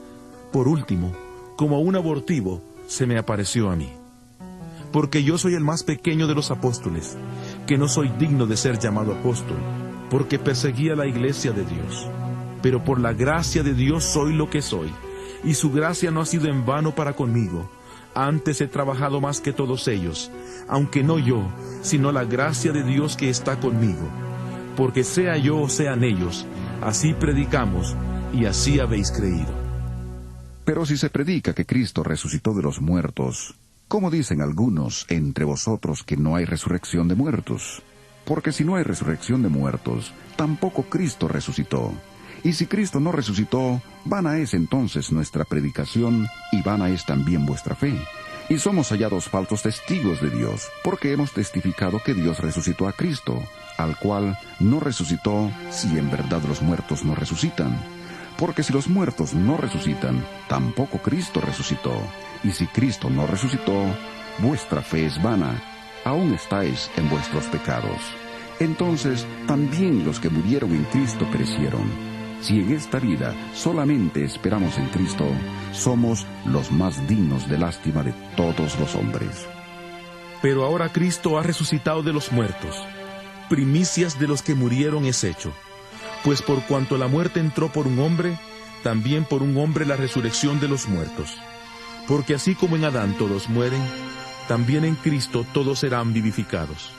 Por último, como un abortivo, se me apareció a mí. Porque yo soy el más pequeño de los apóstoles, que no soy digno de ser llamado apóstol, porque perseguía la iglesia de Dios. Pero por la gracia de Dios soy lo que soy, y su gracia no ha sido en vano para conmigo. Antes he trabajado más que todos ellos, aunque no yo, sino la gracia de Dios que está conmigo. Porque sea yo o sean ellos, así predicamos, y así habéis creído. Pero si se predica que Cristo resucitó de los muertos, ¿cómo dicen algunos entre vosotros que no hay resurrección de muertos? Porque si no hay resurrección de muertos, tampoco Cristo resucitó. Y si Cristo no resucitó, vana es entonces nuestra predicación, y vana es también vuestra fe. Y somos hallados falsos testigos de Dios, porque hemos testificado que Dios resucitó a Cristo, al cual no resucitó si en verdad los muertos no resucitan. Porque si los muertos no resucitan, tampoco Cristo resucitó. Y si Cristo no resucitó, vuestra fe es vana, aún estáis en vuestros pecados. Entonces también los que murieron en Cristo perecieron. Si en esta vida solamente esperamos en Cristo, somos los más dignos de lástima de todos los hombres. Pero ahora Cristo ha resucitado de los muertos. Primicias de los que murieron es hecho. Pues por cuanto la muerte entró por un hombre, también por un hombre la resurrección de los muertos. Porque así como en Adán todos mueren, también en Cristo todos serán vivificados.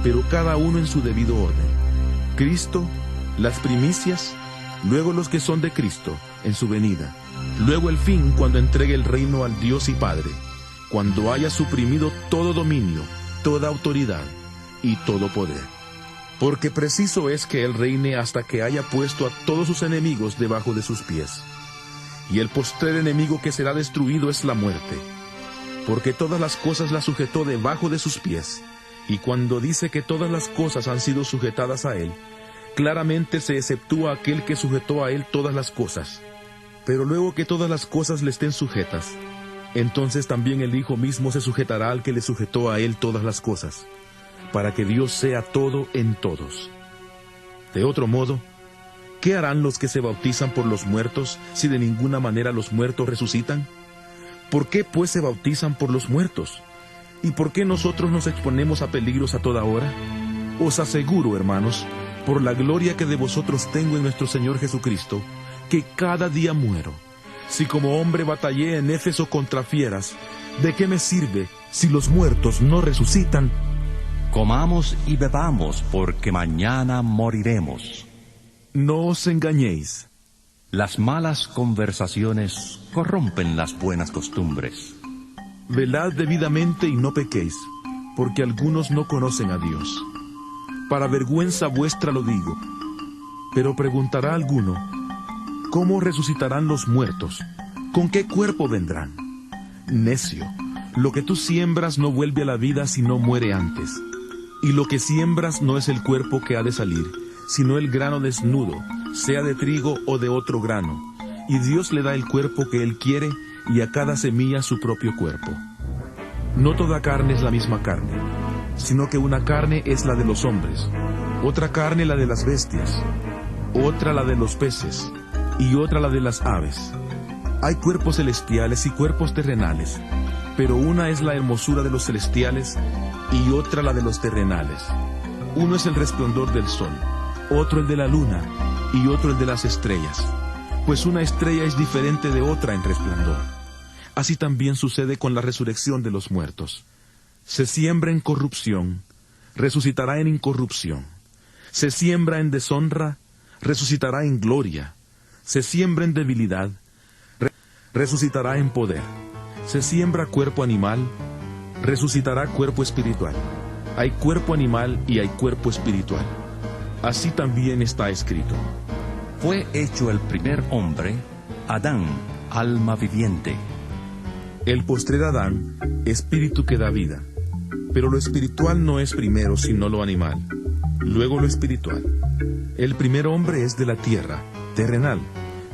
Pero cada uno en su debido orden. Cristo, las primicias, luego los que son de Cristo, en su venida, luego el fin cuando entregue el reino al Dios y Padre, cuando haya suprimido todo dominio, toda autoridad y todo poder. Porque preciso es que Él reine hasta que haya puesto a todos sus enemigos debajo de sus pies. Y el postrer enemigo que será destruido es la muerte, porque todas las cosas las sujetó debajo de sus pies. Y cuando dice que todas las cosas han sido sujetadas a Él, claramente se exceptúa aquel que sujetó a Él todas las cosas. Pero luego que todas las cosas le estén sujetas, entonces también el Hijo mismo se sujetará al que le sujetó a Él todas las cosas, para que Dios sea todo en todos. De otro modo, ¿qué harán los que se bautizan por los muertos si de ninguna manera los muertos resucitan? ¿Por qué pues se bautizan por los muertos? ¿Y por qué nosotros nos exponemos a peligros a toda hora? Os aseguro, hermanos, por la gloria que de vosotros tengo en nuestro Señor Jesucristo, que cada día muero. Si como hombre batallé en Éfeso contra fieras, ¿de qué me sirve si los muertos no resucitan? Comamos y bebamos, porque mañana moriremos. No os engañéis. Las malas conversaciones corrompen las buenas costumbres. Velad debidamente y no pequéis, porque algunos no conocen a Dios. Para vergüenza vuestra lo digo. Pero preguntará alguno, ¿cómo resucitarán los muertos? ¿Con qué cuerpo vendrán? Necio, lo que tú siembras no vuelve a la vida si no muere antes. Y lo que siembras no es el cuerpo que ha de salir, sino el grano desnudo, sea de trigo o de otro grano. Y Dios le da el cuerpo que Él quiere, y a cada semilla su propio cuerpo. No toda carne es la misma carne, sino que una carne es la de los hombres, otra carne la de las bestias, otra la de los peces, y otra la de las aves. Hay cuerpos celestiales y cuerpos terrenales, pero una es la hermosura de los celestiales y otra la de los terrenales. Uno es el resplandor del sol, otro el de la luna y otro el de las estrellas, pues una estrella es diferente de otra en resplandor. Así también sucede con la resurrección de los muertos. Se siembra en corrupción, resucitará en incorrupción. Se siembra en deshonra, resucitará en gloria. Se siembra en debilidad, resucitará en poder. Se siembra cuerpo animal, resucitará cuerpo espiritual. Hay cuerpo animal y hay cuerpo espiritual. Así también está escrito. Fue hecho el primer hombre, Adán, alma viviente. El postrer Adán, espíritu que da vida. Pero lo espiritual no es primero sino lo animal, luego lo espiritual. El primer hombre es de la tierra, terrenal.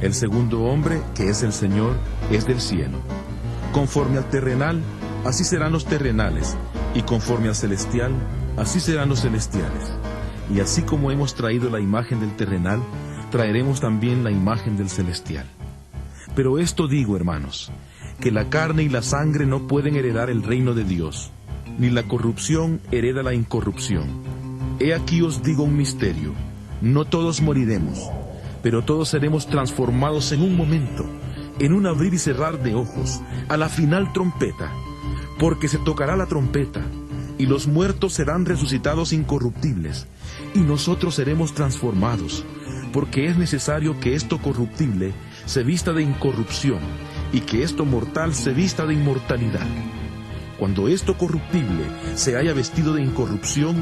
El segundo hombre, que es el Señor, es del cielo. Conforme al terrenal, así serán los terrenales, y conforme al celestial, así serán los celestiales. Y así como hemos traído la imagen del terrenal, traeremos también la imagen del celestial. Pero esto digo, hermanos, que la carne y la sangre no pueden heredar el reino de Dios, ni la corrupción hereda la incorrupción. He aquí os digo un misterio: no todos moriremos, pero todos seremos transformados en un momento, en un abrir y cerrar de ojos, a la final trompeta, porque se tocará la trompeta, y los muertos serán resucitados incorruptibles, y nosotros seremos transformados, porque es necesario que esto corruptible se vista de incorrupción, y que esto mortal se vista de inmortalidad. Cuando esto corruptible se haya vestido de incorrupción,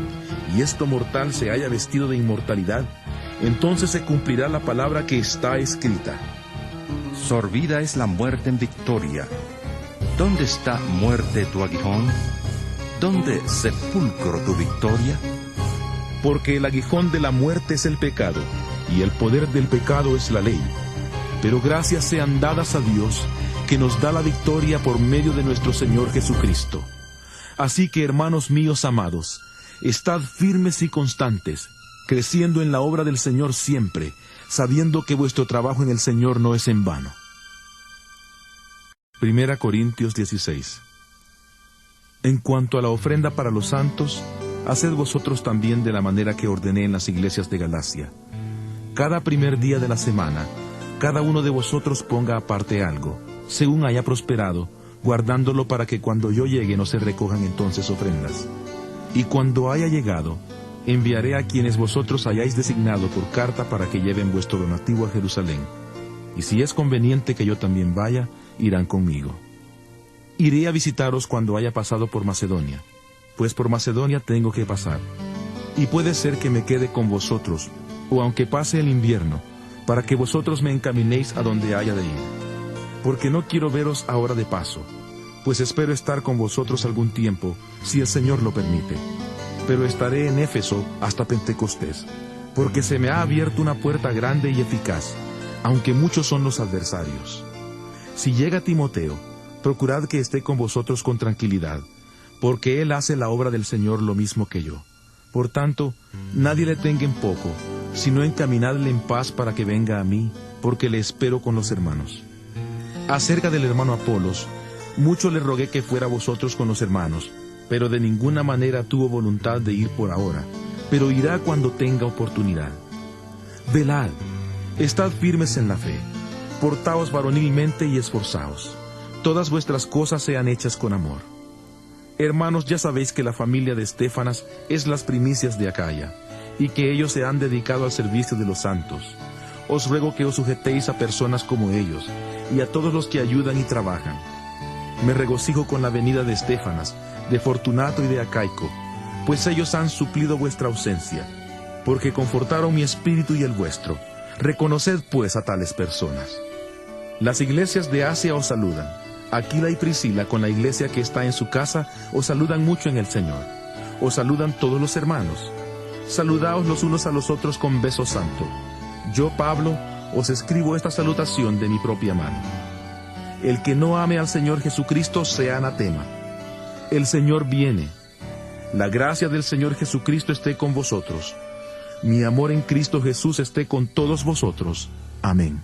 y esto mortal se haya vestido de inmortalidad, entonces se cumplirá la palabra que está escrita. Sorbida es la muerte en victoria. ¿Dónde está, muerte, tu aguijón? ¿Dónde, sepulcro, tu victoria? Porque el aguijón de la muerte es el pecado, y el poder del pecado es la ley. Pero gracias sean dadas a Dios, que nos da la victoria por medio de nuestro Señor Jesucristo. Así que, hermanos míos amados, estad firmes y constantes, creciendo en la obra del Señor siempre, sabiendo que vuestro trabajo en el Señor no es en vano. 1 Corintios 16. En cuanto a la ofrenda para los santos, haced vosotros también de la manera que ordené en las iglesias de Galacia. Cada primer día de la semana, cada uno de vosotros ponga aparte algo, según haya prosperado, guardándolo para que cuando yo llegue no se recojan entonces ofrendas. Y cuando haya llegado, enviaré a quienes vosotros hayáis designado por carta para que lleven vuestro donativo a Jerusalén. Y si es conveniente que yo también vaya, irán conmigo. Iré a visitaros cuando haya pasado por Macedonia, pues por Macedonia tengo que pasar. Y puede ser que me quede con vosotros, o aunque pase el invierno, para que vosotros me encaminéis a donde haya de ir. Porque no quiero veros ahora de paso, pues espero estar con vosotros algún tiempo, si el Señor lo permite. Pero estaré en Éfeso hasta Pentecostés, porque se me ha abierto una puerta grande y eficaz, aunque muchos son los adversarios. Si llega Timoteo, procurad que esté con vosotros con tranquilidad, porque él hace la obra del Señor lo mismo que yo. Por tanto, nadie le tenga en poco, sino encaminadle en paz para que venga a mí, porque le espero con los hermanos. Acerca del hermano Apolos, mucho le rogué que fuera vosotros con los hermanos, pero de ninguna manera tuvo voluntad de ir por ahora, pero irá cuando tenga oportunidad. Velad, estad firmes en la fe, portaos varonilmente y esforzaos. Todas vuestras cosas sean hechas con amor. Hermanos, ya sabéis que la familia de Estéfanas es las primicias de Acaya, y que ellos se han dedicado al servicio de los santos. Os ruego que os sujetéis a personas como ellos, y a todos los que ayudan y trabajan. Me regocijo con la venida de Estéfanas, de Fortunato y de Acaico, pues ellos han suplido vuestra ausencia, porque confortaron mi espíritu y el vuestro. Reconoced pues a tales personas. Las iglesias de Asia os saludan. Aquila y Priscila, con la iglesia que está en su casa, os saludan mucho en el Señor. Os saludan todos los hermanos. Saludaos los unos a los otros con beso santo. Yo, Pablo, os escribo esta salutación de mi propia mano. El que no ame al Señor Jesucristo sea anatema. El Señor viene. La gracia del Señor Jesucristo esté con vosotros. Mi amor en Cristo Jesús esté con todos vosotros. Amén.